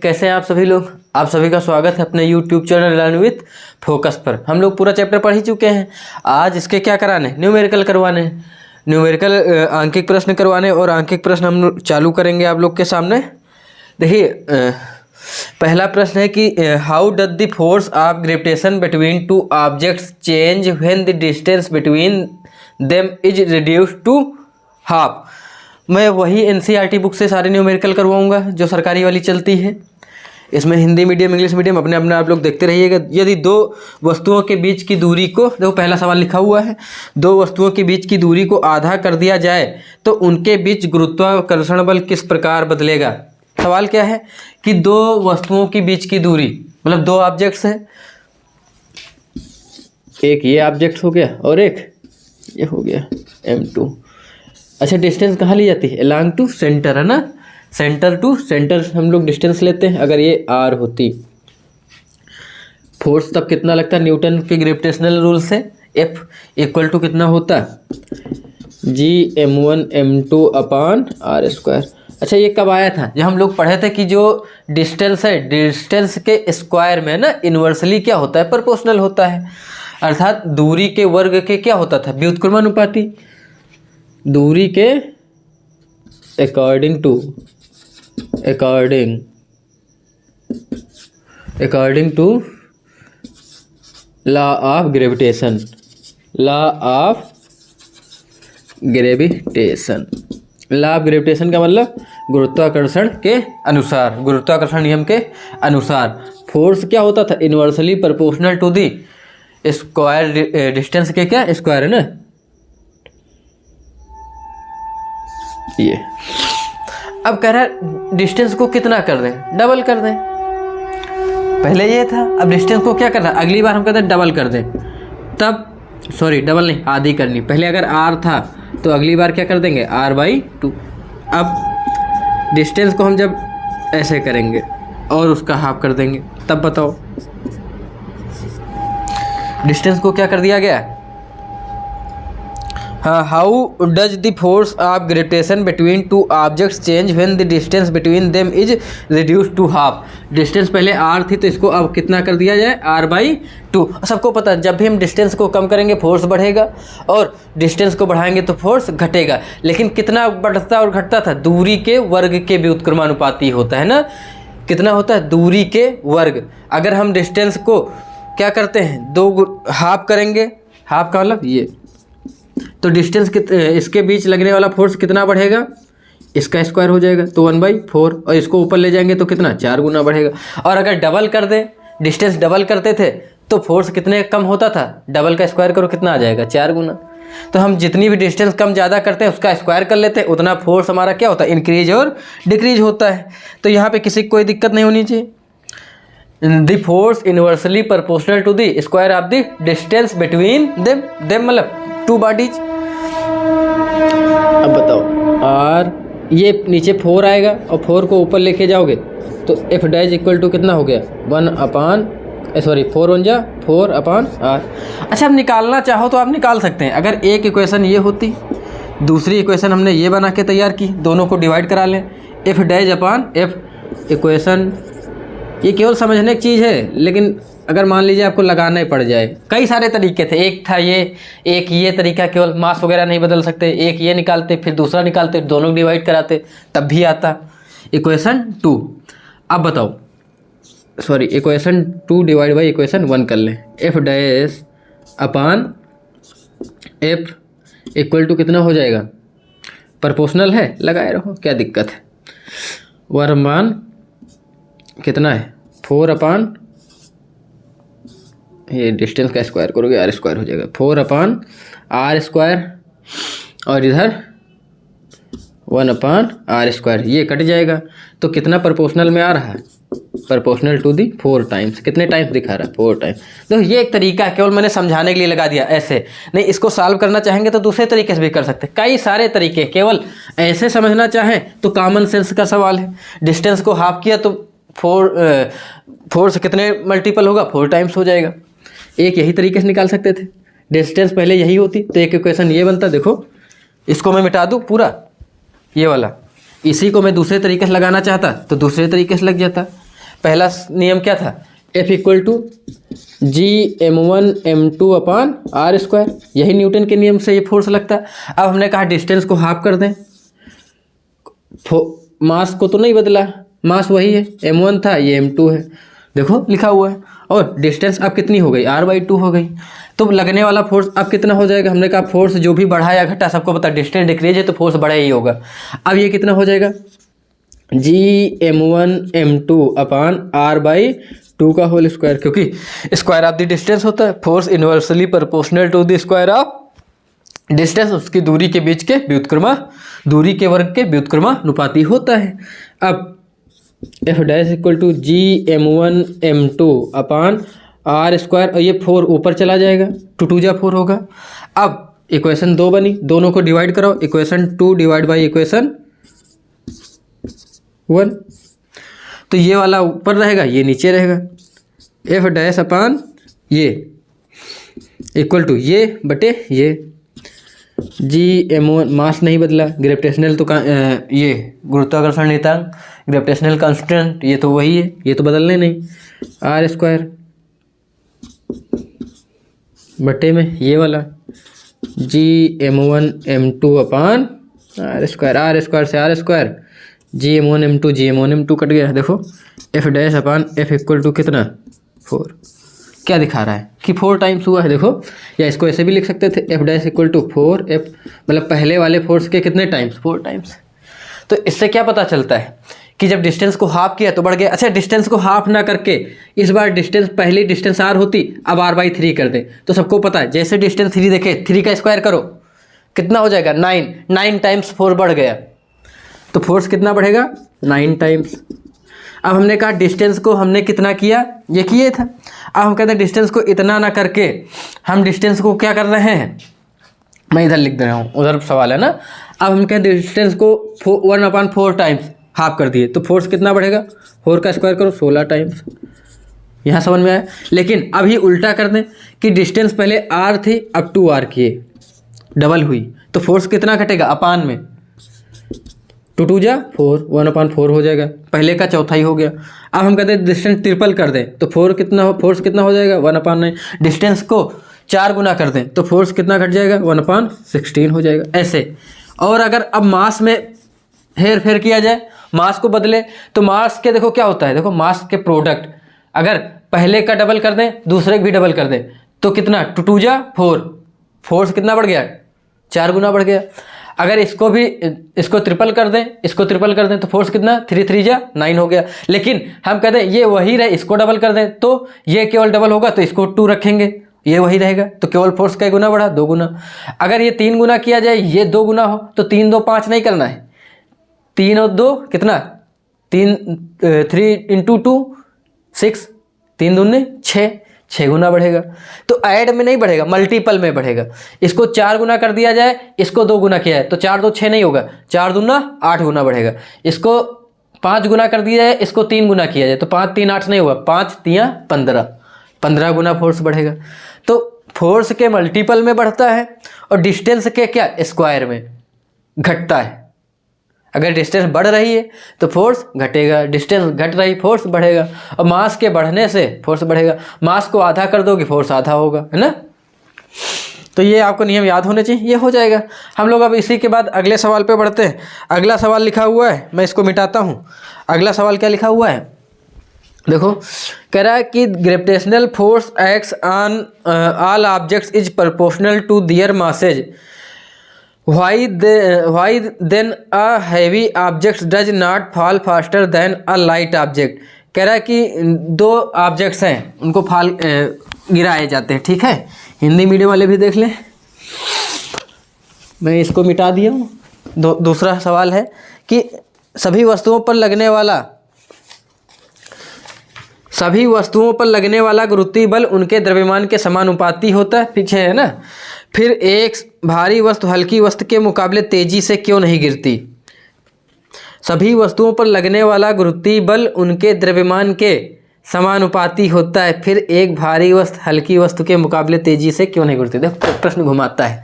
कैसे हैं आप सभी लोग। आप सभी का स्वागत है अपने YouTube channel learn with focus पर। हम लोग पूरा चैप्टर पढ़ ही चुके हैं। आज इसके क्या कराने, न्यूमेरिकल करवाने, न्यूमेरिकल आंकिक प्रश्न करवाने और आंकिक प्रश्न हम चालू करेंगे आप लोग के सामने। देखिए पहला प्रश्न है कि how does the force of gravitation between two objects change when the distance between them is reduced to half. मैं वही एनसीईआरटी बुक से सारे न्यूमेरिकल करवाऊंगा जो सरकारी वाली चलती है। इसमें हिंदी मीडियम इंग्लिश मीडियम अपने अपने आप लोग देखते रहिएगा। यदि दो वस्तुओं के बीच की दूरी को, देखो पहला सवाल लिखा हुआ है, दो वस्तुओं के बीच की दूरी को आधा कर दिया जाए तो उनके बीच गुरुत्वाकर्षण बल किस प्रकार बदलेगा। सवाल क्या है कि दो वस्तुओं के बीच की दूरी, मतलब दो ऑब्जेक्ट्स हैं, एक ये ऑब्जेक्ट हो गया और एक ये हो गया M2। अच्छा डिस्टेंस कहाँ ली जाती है, अलोंग टू सेंटर है ना, सेंटर टू सेंटर हम लोग डिस्टेंस लेते हैं। अगर ये R होती, फोर्स तब कितना लगता है न्यूटन के ग्रेविटेशनल रूल से, F इक्वल टू कितना होता G m1 m2 अपान r²। अच्छा ये कब आया था, जब हम लोग पढ़े थे कि जो डिस्टेंस है, डिस्टेंस के स्क्वायर में ना इन्वर्सली क्या होता है, प्रोपोर्शनल होता है। अर्थात दूरी के वर्ग के क्या होता था, व्युत्क्रमानुपाती। दूरी के according to law of gravitation, law of gravitation. Law of gravitation का मतलब गुरुत्वाकर्षण के अनुसार, गुरुत्वाकर्षण नियम के अनुसार फोर्स क्या होता था, inversely proportional to the square, distance के क्या स्क्वायर है ना। ये अब कह रहा है डिस्टेंस को कितना कर दें, डबल कर दें। पहले ये था, अब डिस्टेंस को क्या करना, अगली बार हम कहते हैं डबल कर दें। तब सॉरी डबल नहीं, आधी करनी। पहले अगर R था तो अगली बार क्या कर देंगे, R/2। अब डिस्टेंस को हम जब ऐसे करेंगे और उसका हाफ कर देंगे, तब बताओ डिस्टेंस को क्या कर दिया गया। हाँ, how does the force of gravitation between two objects change when the distance between them is reduced to half. Distance पहले R थी तो इसको अब कितना कर दिया जाए, R/2। सबको पता है जब भी हम डिस्टेंस को कम करेंगे फोर्स बढ़ेगा और डिस्टेंस को बढ़ाएंगे तो फोर्स घटेगा। लेकिन कितना बढ़ता और घटता था, दूरी के वर्ग के व्युत्क्रमानुपाती होता है ना। कितना होता है, दूरी के वर्ग। अगर हम डिस्टेंस को क्या करते हैं, दो हाफ करेंगे, हाफ का मतलब ये, तो डिस्टेंस इसके बीच लगने वाला फोर्स कितना बढ़ेगा, इसका स्क्वायर हो जाएगा तो 1/4। और इसको ऊपर ले जाएंगे तो कितना, 4 गुना बढ़ेगा। और अगर डबल कर दें, डिस्टेंस डबल करते थे तो फोर्स कितने कम होता था, डबल का स्क्वायर करो कितना आ जाएगा, 4 गुना। तो हम जितनी भी डिस्टेंस कम ज़्यादा करते हैं उसका स्क्वायर कर लेते हैं, उतना फोर्स हमारा क्या होता है, इंक्रीज और डिक्रीज होता है। तो यहाँ पर किसी को कोई दिक्कत नहीं होनी चाहिए। The force inversely proportional to the square of the distance between them मतलब टू बॉडीज। अब बताओ R, ये नीचे 4 आएगा और 4 को ऊपर लेके जाओगे तो F' इक्वल टू कितना हो गया, 4/4/R। अच्छा अब निकालना चाहो तो आप निकाल सकते हैं। अगर एक इक्वेशन ये होती, दूसरी इक्वेशन हमने ये बना के तैयार की, दोनों को डिवाइड करा लें, F' इक्वेशन। ये केवल समझने की चीज़ है, लेकिन अगर मान लीजिए आपको लगाना ही पड़ जाए, कई सारे तरीके थे। एक था ये, एक ये तरीका, केवल मास वगैरह नहीं बदल सकते, एक ये निकालते फिर दूसरा निकालते, दोनों डिवाइड कराते तब भी आता। इक्वेशन 2, अब बताओ sorry equation 2 divide by equation 1 कर लें। F' इक्वल टू कितना हो जाएगा, प्रोपोर्शनल है, लगाए रहो क्या दिक्कत है। वर्मान कितना है, 4 ये डिस्टेंस का स्क्वायर करोगे R² हो जाएगा, 4/R²। और इधर 1/R², ये कट जाएगा तो कितना प्रोपोर्शनल में आ रहा है, प्रोपोर्शनल टू दी 4 टाइम्स। कितने टाइम्स दिखा रहा है, 4 टाइम्स। तो ये एक तरीका केवल मैंने समझाने के लिए लगा दिया, ऐसे नहीं। इसको सॉल्व करना चाहेंगे तो दूसरे तरीके से भी कर सकते हैं, कई सारे तरीके। केवल ऐसे समझना चाहें तो कॉमन सेंस का सवाल है। डिस्टेंस को हाफ किया तो 4 से कितने मल्टीपल होगा, 4 टाइम्स हो जाएगा। एक यही तरीके से निकाल सकते थे। डिस्टेंस पहले यही होती तो एक इक्वेशन ये बनता। देखो इसको मैं मिटा दूँ पूरा, ये वाला, इसी को मैं दूसरे तरीके से लगाना चाहता तो दूसरे तरीके से लग जाता। पहला नियम क्या था, F equal to G m1m2/r², यही न्यूटन के नियम से ये फोर्स लगता है। अब हमने कहा डिस्टेंस को हाफ कर दें, मास को तो नहीं बदला, मास वही है, m1 था ये m2 है, देखो लिखा हुआ है। और डिस्टेंस अब कितनी हो गई, r/2 हो गई। तो लगने वाला फोर्स अब कितना हो जाएगा, हमने कहा फोर्स जो भी बढ़ा या घटा सबको पता, डिस्टेंस डिक्रीज है तो फोर्स बढ़ा ही होगा। अब ये कितना हो जाएगा, Gm1m2/r/2 का होल स्क्वायर, क्योंकि स्क्वायर ऑफ द डिस्टेंस होता है, force inversely proportional to the square of distance, उसकी दूरी के बीच के व्युत्क्रमा, दूरी के वर्ग के व्युत्क्रमानुपाती होता है। अब F dash equal to Gm1m2/r², और ये 4 ऊपर चला जाएगा, 2 2 जा 4 होगा। अब इक्वेशन 2 बनी, दोनों को डिवाइड कराओ, इक्वेशन 2 डिवाइड बाई इक्वेशन 1, तो ये वाला ऊपर रहेगा, ये नीचे रहेगा। F डैश अपान ये इक्वल टू ये बटे ये, Gm1 मास नहीं बदला, ग्रेविटेशनल तो ये गुरुत्वाकर्षण नियतांक, ग्रेविटेशनल कांस्टेंट ये तो वही है, ये तो बदलने नहीं, r² बटे में ये वाला Gm1m2/r², r² से r², Gm1m2 कट गया, देखो F dash upon F equal to कितना 4, क्या दिखा रहा है कि 4 टाइम्स हुआ है, देखो, या इसको ऐसे भी लिख सकते थे, F dash equal to 4F, मतलब पहले वाले फोर्स के कितने टाइम्स, 4 टाइम्स। तो इससे क्या पता चलता है कि जब डिस्टेंस को हाफ किया तो बढ़ गया। अच्छा, डिस्टेंस को हाफ ना करके इस बार डिस्टेंस, पहले डिस्टेंस r होती, अब r/3 कर दें, तो सबको पता है जैसे डिस्टेंस 3 देखे, 3 का स्क्वायर करो कितना हो जाएगा 9 टाइम्स 4 बढ़ गया, तो फोर्स कितना बढ़ेगा 9 टाइम्स। अब हमने कहा डिस्टेंस को हमने कितना किया, ये किए था। अब हम कहते हैं डिस्टेंस को इतना ना करके हम डिस्टेंस को क्या कर रहे हैं, मैं इधर लिख दे रहा हूँ, उधर सवाल है ना। अब हम कहते हैं डिस्टेंस को 1/4 टाइम्स हाफ कर दिए, तो फोर्स कितना बढ़ेगा, 4 का स्क्वायर करो 16 टाइम्स। यहाँ समझ में आया। लेकिन अभी उल्टा कर दें कि डिस्टेंस पहले r थी, अब 2r किए, डबल हुई, तो फोर्स कितना घटेगा अपान में, 2 2 जा 4, 1/4 हो जाएगा, पहले का चौथाई हो गया। अब हम कहते हैं डिस्टेंस ट्रिपल कर दें तो फोर्स कितना हो जाएगा 1/9। डिस्टेंस को 4 गुना कर दें तो फोर्स कितना घट जाएगा 1/16 हो जाएगा, ऐसे। और अगर अब मास में हेर फेर किया जाए, मास को बदले, तो मास के देखो क्या होता है, देखो मास के प्रोडक्ट अगर पहले का डबल कर दें, दूसरे का भी डबल कर दें, तो कितना 2 2 जा 4, फोर्स कितना बढ़ गया 4 गुना बढ़ गया। अगर इसको ट्रिपल कर दें, इसको ट्रिपल कर दें, तो फोर्स कितना 3 3 जा 9 हो गया। लेकिन हम कहते हैं ये वही रहे, इसको डबल कर दें तो ये केवल डबल होगा, तो इसको 2 रखेंगे, ये वही रहेगा, तो केवल फोर्स का गुना बढ़ा 2 गुना। अगर ये 3 गुना किया जाए, ये 2 गुना हो, तो 3 2 5 नहीं करना है, 3 और 2 कितना 3 × 2 6, 3 दूनी 6 गुना बढ़ेगा। तो ऐड में नहीं बढ़ेगा, मल्टीपल में बढ़ेगा। इसको 4 गुना कर दिया जाए, इसको 2 गुना किया है, तो 4 2 6 नहीं होगा, 4 दूना 8 गुना बढ़ेगा। इसको 5 गुना कर दिया जाए, इसको 3 गुना किया जाए, तो 5 3 8 नहीं होगा, 5 3 15 गुना फोर्स बढ़ेगा। तो फोर्स के मल्टीपल में बढ़ता है और डिस्टेंस के क्या स्क्वायर में घटता है। अगर डिस्टेंस बढ़ रही है तो फोर्स घटेगा, डिस्टेंस घट रही फोर्स बढ़ेगा, और मास के बढ़ने से फोर्स बढ़ेगा। मास को आधा कर दोगे फोर्स आधा होगा, है ना। तो ये आपको नियम याद होने चाहिए, ये हो जाएगा। हम लोग अब इसी के बाद अगले सवाल पे बढ़ते हैं। अगला सवाल लिखा हुआ है, मैं इसको मिटाता हूँ। अगला सवाल क्या लिखा हुआ है, देखो, कह रहा है कि gravitational force acts on all objects is proportional to their masses, Why then a heavy object does not fall faster than a light object। कह रहा है कि 2 ऑब्जेक्ट्स हैं, उनको गिराए जाते हैं, ठीक है। हिंदी मीडियम वाले भी देख लें, मैं इसको मिटा दिया हूँ। दूसरा सवाल है कि सभी वस्तुओं पर लगने वाला गुरुत्वीय बल उनके द्रव्यमान के समानुपाती होता है, पीछे है ना। फिर एक भारी वस्तु हल्की वस्तु के मुकाबले तेजी से क्यों नहीं गिरती। सभी वस्तुओं पर लगने वाला गुरुत्वीय बल उनके द्रव्यमान के समानुपाती होता है, फिर एक भारी वस्तु हल्की वस्तु के मुकाबले तेजी से क्यों नहीं गिरती। देखो प्रश्न घुमाता है।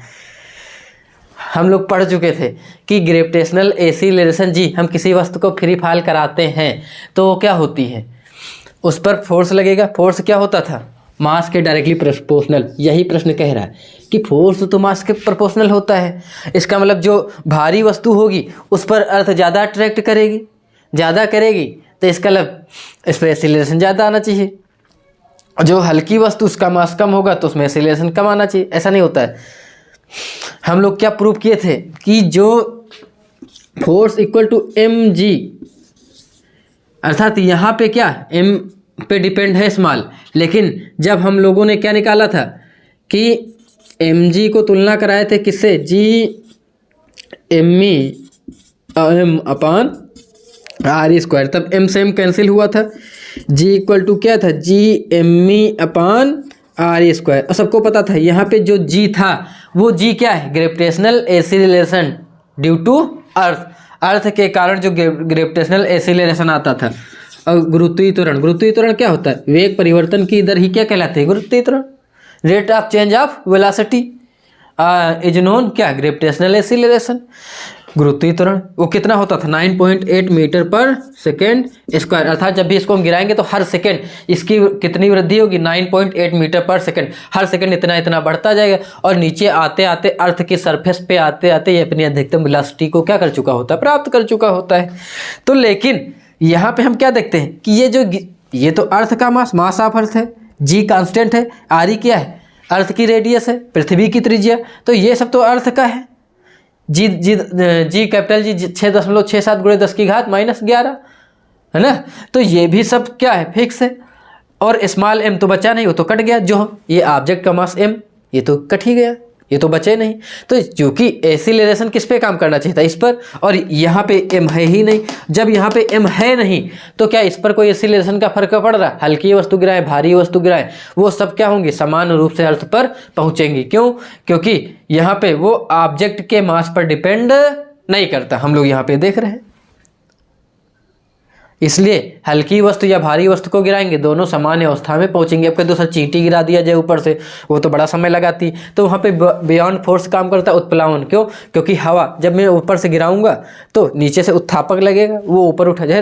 हम लोग पढ़ चुके थे कि ग्रेविटेशनल एक्सीलरेशन जी, हम किसी वस्तु को फ्री फॉल कराते हैं तो क्या होती है, उस पर फोर्स लगेगा। फोर्स क्या होता था? मास के डायरेक्टली प्रोपोर्शनल। यही प्रश्न कह रहा है कि फोर्स तो मास के प्रोपोर्शनल होता है। इसका मतलब जो भारी वस्तु होगी उस पर अर्थ ज़्यादा अट्रैक्ट करेगी, ज़्यादा करेगी, तो इसका मतलब इस पर एक्सीलरेशन ज़्यादा आना चाहिए। जो हल्की वस्तु उसका मास कम होगा तो उसमें एक्सीलरेशन कम आना चाहिए। ऐसा नहीं होता है। हम लोग क्या प्रूव किए थे कि जो फोर्स इक्वल टू mg, अर्थात यहाँ पे क्या m पे डिपेंड है स्मॉल, लेकिन जब हम लोगों ने क्या निकाला था कि mg को तुलना कराए थे किससे? m अपान r स्क्वायर, तब m से m कैंसिल हुआ था। g इक्वल टू क्या था? m अपान r स्क्वायर। और सबको पता था यहाँ पे जो g था वो g क्या है? Gravitational acceleration due to earth. Earth के कारण जो ग्रेविटेशनल एक्सीलरेशन आता था। और गुरुत्वीय त्वरण, गुरुत्वीय त्वरण क्या होता है? वेग परिवर्तन की दर ही क्या कहलाती है? गुरुत्वीय त्वरण। Rate of change of velocity is known क्या? Gravitational acceleration. गुरुत्वीय त्वरण वो कितना होता था? 9.8 मीटर पर सेकेंड स्क्वायर। अर्थात जब भी इसको हम गिराएंगे तो हर सेकेंड इसकी कितनी वृद्धि होगी? 9.8 मीटर पर सेकेंड। हर सेकेंड इतना इतना बढ़ता जाएगा और नीचे आते आते अर्थ के सरफेस पे आते आते ये अपनी अधिकतम वेलोसिटी को क्या कर चुका होता है? प्राप्त कर चुका होता है। तो लेकिन यहाँ पे हम क्या देखते हैं कि ये तो अर्थ का मास ऑफ अर्थ है, जी कांस्टेंट है, आर क्या है? अर्थ की रेडियस है, पृथ्वी की त्रिज्या, तो ये सब तो अर्थ का है। जी कैपिटल जी 6.67 × 10⁻⁻11 है ना। तो ये भी सब क्या है? फिक्स है। और स्मॉल m तो बचा नहीं, वो तो कट गया। जो ये ऑब्जेक्ट का मास m ये तो कट ही गया, ये तो बचे नहीं। तो क्योंकि एक्सीलरेशन किस पे काम करना चाहिए था? इस पर, और यहाँ पे m है ही नहीं। जब यहाँ पे m है नहीं तो क्या इस पर कोई एक्सीलरेशन का फर्क पड़ रहा है? हल्की वस्तु गिराएं, भारी वस्तु गिराएं, वो सब क्या होंगी? समान रूप से अर्थ पर पहुँचेंगी। क्यों? क्योंकि यहाँ पे वो ऑब्जेक्ट के मास पर डिपेंड नहीं करता। हम लोग यहाँ पे देख रहे हैं, इसलिए हल्की वस्तु या भारी वस्तु को गिराएंगे दोनों समान अवस्था में पहुंचेंगे। अब दूसरा चींटी गिरा दिया जाए ऊपर से, वो तो बड़ा समय लगाती, तो वहाँ पे बियॉन्ड फोर्स काम करता है उत्प्लावन। क्यों? क्योंकि हवा जब मैं ऊपर से गिराऊंगा तो नीचे से उत्थापक लगेगा, वो ऊपर उठा जाए।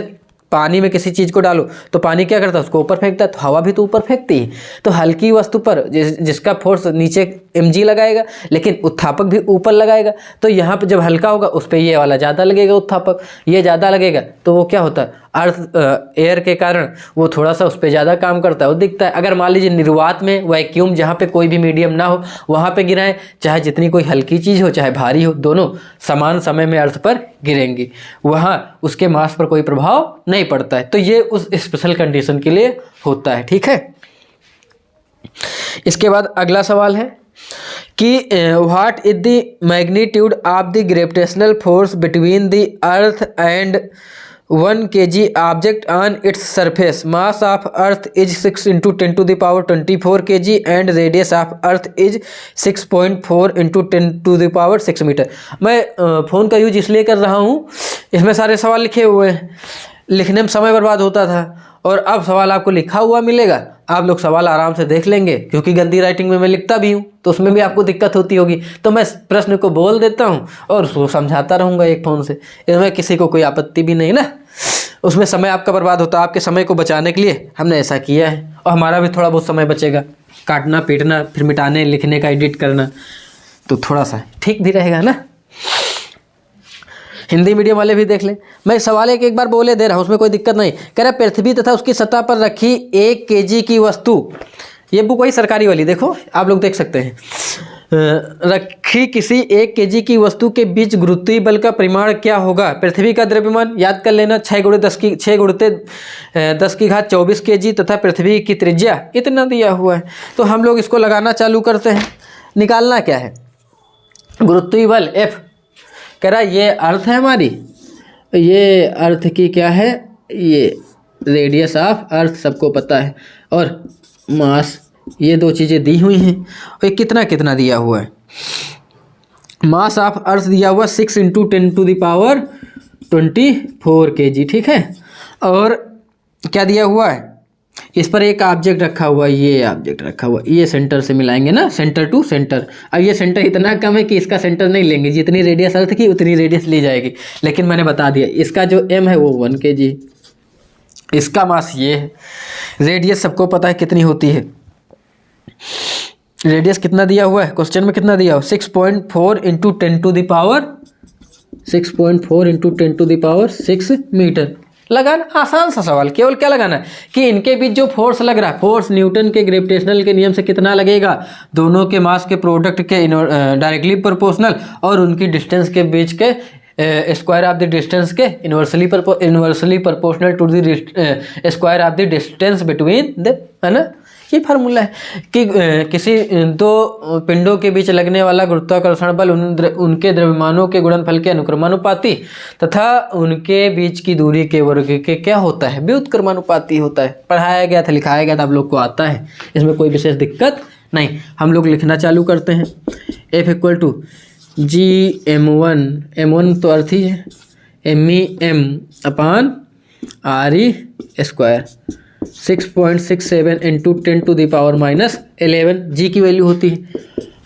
पानी में किसी चीज़ को डालो तो पानी क्या करता है? उसको ऊपर फेंकता है। तो हवा भी तो ऊपर फेंकती है। तो हल्की वस्तु पर जिसका फोर्स नीचे mg लगाएगा लेकिन उत्थापक भी ऊपर लगाएगा, तो यहाँ पे जब हल्का होगा उस पर ये वाला ज़्यादा लगेगा उत्थापक, ये ज़्यादा लगेगा तो वो क्या होता है? अर्थ एयर के कारण वो थोड़ा सा उस पर ज़्यादा काम करता है, वो दिखता है। अगर मान लीजिए निर्वात में वैक्यूम जहाँ पे कोई भी मीडियम ना हो वहाँ पे गिराएं, चाहे जितनी कोई हल्की चीज़ हो चाहे भारी हो, दोनों समान समय में अर्थ पर गिरेंगी, वहाँ उसके मास पर कोई प्रभाव नहीं पड़ता है। तो ये उस स्पेशल कंडीशन के लिए होता है। ठीक है। इसके बाद अगला सवाल है कि what is the magnitude of the gravitational force between the earth and 1 kg object on its surface. Mass of earth is 6 × 10⁻24 kg and radius of earth is 6.4 × 10⁻6 metre. मैं फ़ोन का यूज इसलिए कर रहा हूँ, इसमें सारे सवाल लिखे हुए हैं, लिखने में समय बर्बाद होता था, और अब सवाल आपको लिखा हुआ मिलेगा, आप लोग सवाल आराम से देख लेंगे। क्योंकि गंदी राइटिंग में मैं लिखता भी हूँ तो उसमें भी आपको दिक्कत होती होगी, तो मैं प्रश्न को बोल देता हूँ और उसको समझाता रहूँगा एक फ़ोन से। इसमें किसी को कोई आपत्ति भी नहीं ना, उसमें समय आपका बर्बाद होता। आपके समय को बचाने के लिए हमने ऐसा किया है, और हमारा भी थोड़ा बहुत समय बचेगा, काटना पीटना फिर मिटाने लिखने का एडिट करना, तो थोड़ा सा ठीक भी रहेगा ना। हिंदी मीडियम वाले भी देख लें। मैं सवाल एक बार बोले दे रहा हूँ, उसमें कोई दिक्कत नहीं। कह रहा पृथ्वी तथा उसकी सतह पर रखी 1 kg की वस्तु, ये बुक वही सरकारी वाली, देखो आप लोग देख सकते हैं, रखी किसी 1 kg की वस्तु के बीच गुरुत्वीय बल का परिमाण क्या होगा? पृथ्वी का द्रव्यमान याद कर लेना 6 × 10⁻24 kg तथा पृथ्वी की त्रिज्या इतना दिया हुआ है। तो हम लोग इसको लगाना चालू करते हैं। निकालना क्या है? गुरुत्वीय बल F। कह रहा ये अर्थ है हमारी, ये अर्थ की क्या है? ये रेडियस ऑफ अर्थ सबको पता है, और मास, ये दो चीज़ें दी हुई हैं। और ये कितना कितना दिया हुआ है? मास ऑफ अर्थ दिया हुआ 6 × 10⁻24 kg। ठीक है। और क्या दिया हुआ है? इस पर एक ऑब्जेक्ट रखा हुआ है, ये ऑब्जेक्ट रखा हुआ, ये सेंटर से मिलाएंगे ना, सेंटर टू सेंटर। अब ये सेंटर इतना कम है कि इसका सेंटर नहीं लेंगे, जितनी रेडियस अर्थ की उतनी रेडियस ली जाएगी। लेकिन मैंने बता दिया इसका जो m है वो 1 kg, इसका मास ये है। रेडियस सबको पता है कितनी होती है, रेडियस कितना दिया हुआ है क्वेश्चन में, कितना दिया हो 6.4 into 10 to the power 6.4 into 10 to the power 6 metre. लगाना आसान सा सवाल, केवल क्या लगाना है कि इनके बीच जो फोर्स लग रहा है, फोर्स न्यूटन के ग्रेविटेशनल के नियम से कितना लगेगा, दोनों के मास के प्रोडक्ट के डायरेक्टली प्रोपोर्शनल और उनकी डिस्टेंस के बीच के स्क्वायर ऑफ द डिस्टेंस के inversely proportional to the square of the distance between the, है ना। ये फार्मूला है कि किसी दो पिंडों के बीच लगने वाला गुरुत्वाकर्षण बल उनके द्रव्यमानों के गुणनफल के अनुक्रमानुपाती तथा उनके बीच की दूरी के वर्ग के क्या होता है, व्युत्क्रमानुपाती होता है। पढ़ाया गया था, लिखाया गया था, आप लोग को आता है, इसमें कोई विशेष दिक्कत नहीं। हम लोग लिखना चालू करते हैं। F equal to ji M1 तो अर्थ ही है, MEM upon RE square 6.67 into 10 to the power -11 G की वैल्यू होती है।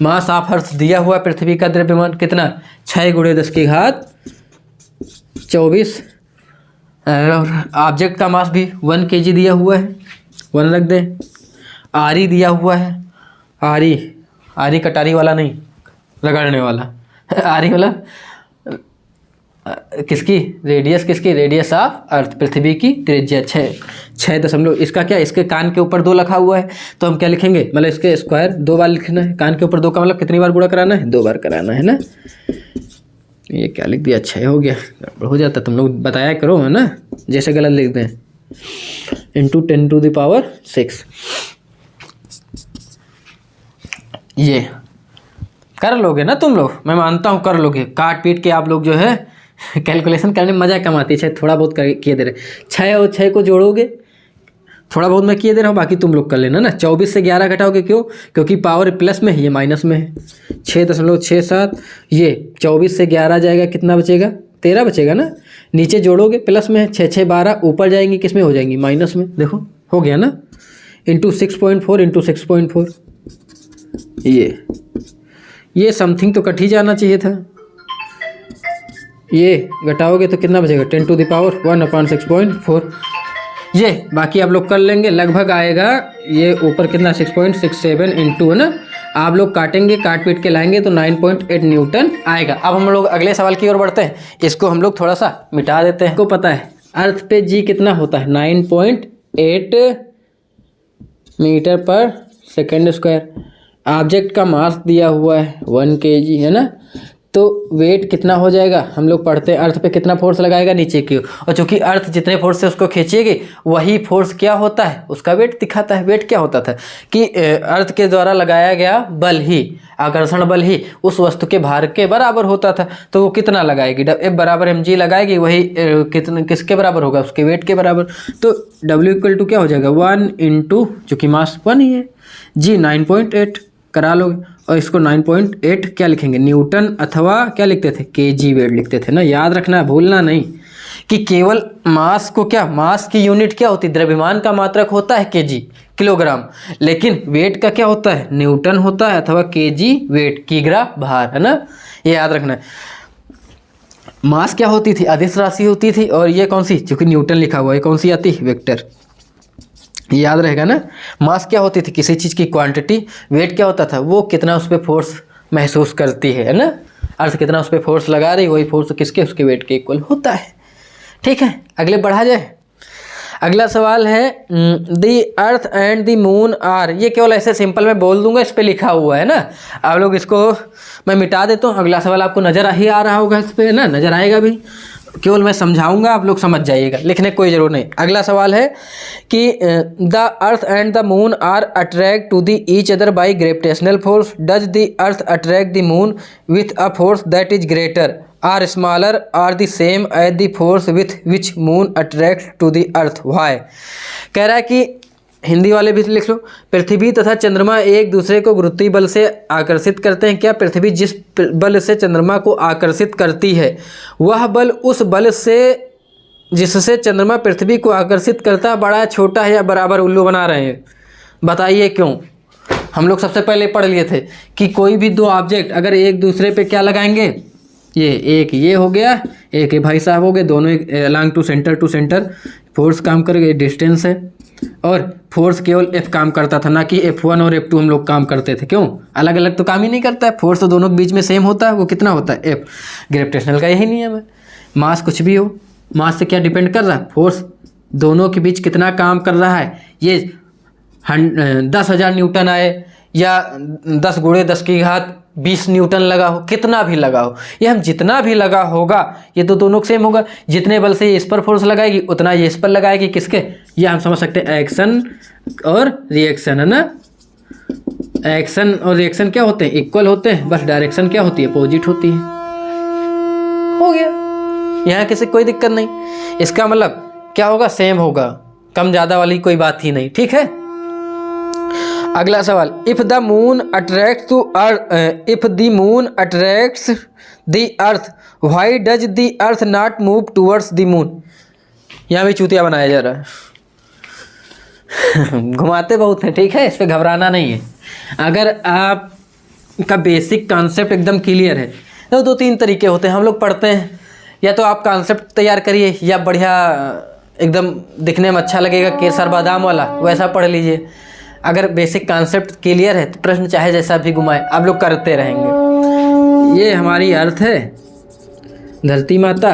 मास ऑफ अर्थ दिया हुआ पृथ्वी का द्रव्यमान कितना 6 × 10⁻24 और ऑब्जेक्ट का मास भी 1 kg दिया हुआ है, 1 रख दें। RE दिया हुआ है, RE कटारी वाला नहीं, रगड़ने वाला RE वाला किसकी रेडियस, किसकी रेडियस ऑफ अर्थ, पृथ्वी की त्रिज्या 6 इसका क्या, इसके कान के ऊपर 2 लिखा हुआ है तो हम क्या लिखेंगे, मतलब इसके स्क्वायर 2 बार लिखना है, कान के ऊपर 2 का मतलब कितनी बार गुणा कराना है, 2 बार कराना है ना। ये क्या लिख दिया, 6 हो गया, हो जाता, तुम लोग बताया करो, है ना, जैसे गलत लिख दें। इंटू 10 टू द पावर 6 ये कर लोगे ना तुम लोग, मैं मानता हूँ कर लोगे। काट पीट के आप लोग जो है कैलकुलेशन करने में मजा कम आती है, थोड़ा बहुत किए दे रहे, 6 और 6 को जोड़ोगे, थोड़ा बहुत मैं किए दे रहा हूँ, बाकी तुम लोग कर लेना ना। 24 से 11 घटाओगे, क्यों, क्योंकि पावर प्लस में है, ये माइनस में है। 6.67 ये 24 से 11 जाएगा, कितना बचेगा, 13 बचेगा ना। नीचे जोड़ोगे प्लस में है, 6 6 12, ऊपर जाएंगी किस में हो जाएंगी, माइनस में, देखो हो गया ना। इंटू 6.4 इंटू 6.4 ये समथिंग तो कट ही जाना चाहिए था। ये घटाओगे तो कितना बचेगा, 10 टू द पावर 1/6.4 ये बाकी आप लोग कर लेंगे, लगभग आएगा ये ऊपर कितना 6.67 इंटू, है ना। आप लोग काटेंगे, काट पीट के लाएंगे तो 9.8 न्यूटन आएगा। अब हम लोग अगले सवाल की ओर बढ़ते हैं, इसको हम लोग थोड़ा सा मिटा देते हैं। को पता है अर्थ पे जी कितना होता है, 9.8 metre per second square. Object का मास दिया हुआ है 1 kg, है ना। तो वेट कितना हो जाएगा, हम लोग पढ़ते हैं अर्थ पे कितना फोर्स लगाएगा नीचे की, और चूंकि अर्थ जितने फोर्स से उसको खींचेगी वही फोर्स क्या होता है, उसका वेट दिखाता है। वेट क्या होता था कि अर्थ के द्वारा लगाया गया बल ही, आकर्षण बल ही उस वस्तु के भार के बराबर होता था। तो वो कितना लगाएगी, F बराबर mg लगाएगी, वही किसके बराबर होगा, उसके वेट के बराबर। तो W इक्वल टू क्या हो जाएगा, 1 इंटू, चूँकि मास 1 ही है, G 9.8 करा लोगे, और इसको 9.8 क्या लिखेंगे, न्यूटन, अथवा क्या लिखते थे, kg वेट लिखते थे ना। याद रखना, भूलना नहीं कि केवल मास को, क्या मास की यूनिट क्या होती है, द्रव्यमान का मात्रक होता है kg, किलोग्राम, लेकिन वेट का क्या होता है, न्यूटन होता है, अथवा kg वेट, किग्रा भार, है ना। ये याद रखना है। मास क्या होती थी, अदिश राशि होती थी, और ये कौन सी, चूंकि न्यूटन लिखा हुआ है, कौन सी आती है, वेक्टर, याद रहेगा ना। मास क्या होती थी, किसी चीज़ की क्वांटिटी। वेट क्या होता था, वो कितना उस पर फोर्स महसूस करती है ना। अर्थ कितना उस पर फोर्स लगा रही, वही फोर्स किसके, उसके वेट के इक्वल होता है। ठीक है, अगले बढ़ा जाए। अगला सवाल है the earth and the moon are, ये केवल ऐसे सिंपल मैं बोल दूंगा, इस पर लिखा हुआ है ना। आप लोग इसको मैं मिटा देता हूँ। अगला सवाल आपको नज़र ही आ रहा होगा, इस पर ना नज़र आएगा भी, केवल मैं समझाऊंगा, आप लोग समझ जाइएगा, लिखने की कोई ज़रूरत नहीं। अगला सवाल है कि the earth and the moon are attract to the each other by gravitational force, does the earth attract the moon with a force that is greater or smaller or the same as the force with which moon attract to the earth, why. कह रहा है कि हिंदी वाले भी लिख लो, पृथ्वी तथा चंद्रमा एक दूसरे को गुरुत्वीय बल से आकर्षित करते हैं। क्या पृथ्वी जिस बल से चंद्रमा को आकर्षित करती है, वह बल उस बल से जिससे चंद्रमा पृथ्वी को आकर्षित करता है बड़ा, छोटा है या बराबर। उल्लू बना रहे हैं, बताइए क्यों। हम लोग सबसे पहले पढ़ लिए थे कि कोई भी दो ऑब्जेक्ट अगर एक दूसरे पे क्या लगाएंगे, ये एक ये हो गया, एक ये भाई साहब हो गए, दोनों अलांग टू सेंटर फोर्स काम करेगा, ये डिस्टेंस है, और फोर्स केवल F काम करता था, ना कि F1 और F2 हम लोग काम करते थे। क्यों? अलग अलग तो काम ही नहीं करता है, फोर्स तो दोनों के बीच में सेम होता है। वो कितना होता है? F। ग्रेविटेशनल का यही नियम है, मास कुछ भी हो, मास से क्या डिपेंड कर रहा है? फोर्स दोनों के बीच कितना काम कर रहा है। ये 10,000 न्यूटन आए या 10 × 10⁻20 न्यूटन लगा हो, कितना भी लगा हो, ये हम जितना भी लगा होगा ये तो दोनों सेम होगा। जितने बल से ये इस पर फोर्स लगाएगी उतना ये इस पर लगाएगी। किसके? ये हम समझ सकते हैं एक्शन और रिएक्शन, है ना। एक्शन और रिएक्शन क्या होते हैं? इक्वल होते हैं, बस डायरेक्शन क्या होती है? अपोजिट होती है। हो गया, यहाँ किसी कोई दिक्कत नहीं। इसका मतलब क्या होगा? सेम होगा, कम ज़्यादा वाली कोई बात ही नहीं। ठीक है, अगला सवाल, if the moon attracts to earth, if the moon attracts the earth, why does the earth not move towards the moon? यहाँ भी चूतिया बनाया जा रहा है घुमाते बहुत हैं, ठीक है, इस पर घबराना नहीं है। अगर आपका बेसिक कॉन्सेप्ट एकदम क्लियर है तो 2-3 तरीके होते हैं, हम लोग पढ़ते हैं। या तो आप कॉन्सेप्ट तैयार करिए, या बढ़िया एकदम दिखने में अच्छा लगेगा केसर बादाम वाला, वैसा पढ़ लीजिए। अगर बेसिक कॉन्सेप्ट क्लियर है तो प्रश्न चाहे जैसा भी घुमाए आप लोग करते रहेंगे। ये हमारी अर्थ है, धरती माता,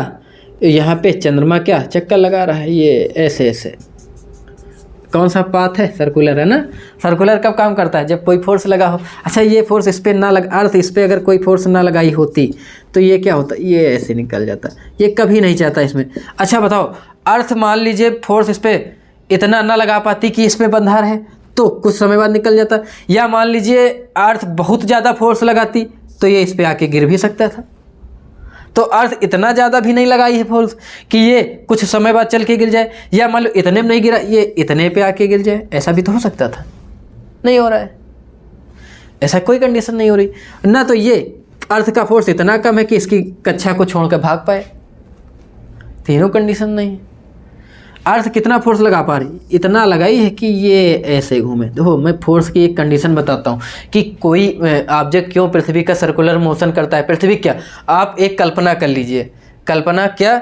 यहाँ पे चंद्रमा क्या चक्कर लगा रहा है, ये ऐसे ऐसे। कौन सा पाथ है? सर्कुलर, है ना। सर्कुलर कब काम करता है? जब कोई फोर्स लगा हो। अच्छा, ये फोर्स इस पर ना लगा, अर्थ इस पर अगर कोई फोर्स ना लगाई होती तो ये क्या होता? ये ऐसे निकल जाता, ये कभी नहीं चाहता इसमें। अच्छा बताओ, अर्थ मान लीजिए फोर्स इस पर इतना ना लगा पाती कि इसमें बंधा रहे तो कुछ समय बाद निकल जाता, या मान लीजिए अर्थ बहुत ज़्यादा फोर्स लगाती तो ये इस पे आके गिर भी सकता था। तो अर्थ इतना ज़्यादा भी नहीं लगाई है फोर्स कि ये कुछ समय बाद चल के गिर जाए, या मान लो इतने में नहीं गिरा, ये इतने पे आके गिर जाए, ऐसा भी तो हो सकता था। नहीं हो रहा है, ऐसा कोई कंडीशन नहीं हो रही ना। तो ये अर्थ का फोर्स इतना कम है कि इसकी कक्षा को छोड़कर भाग पाए, तीनों कंडीशन नहीं है। अर्थ कितना फोर्स लगा पा रही? इतना लगाई है कि ये ऐसे घूमे। देखो, मैं फोर्स की एक कंडीशन बताता हूँ कि कोई ऑब्जेक्ट क्यों पृथ्वी का सर्कुलर मोशन करता है। पृथ्वी क्या, आप एक कल्पना कर लीजिए, कल्पना क्या,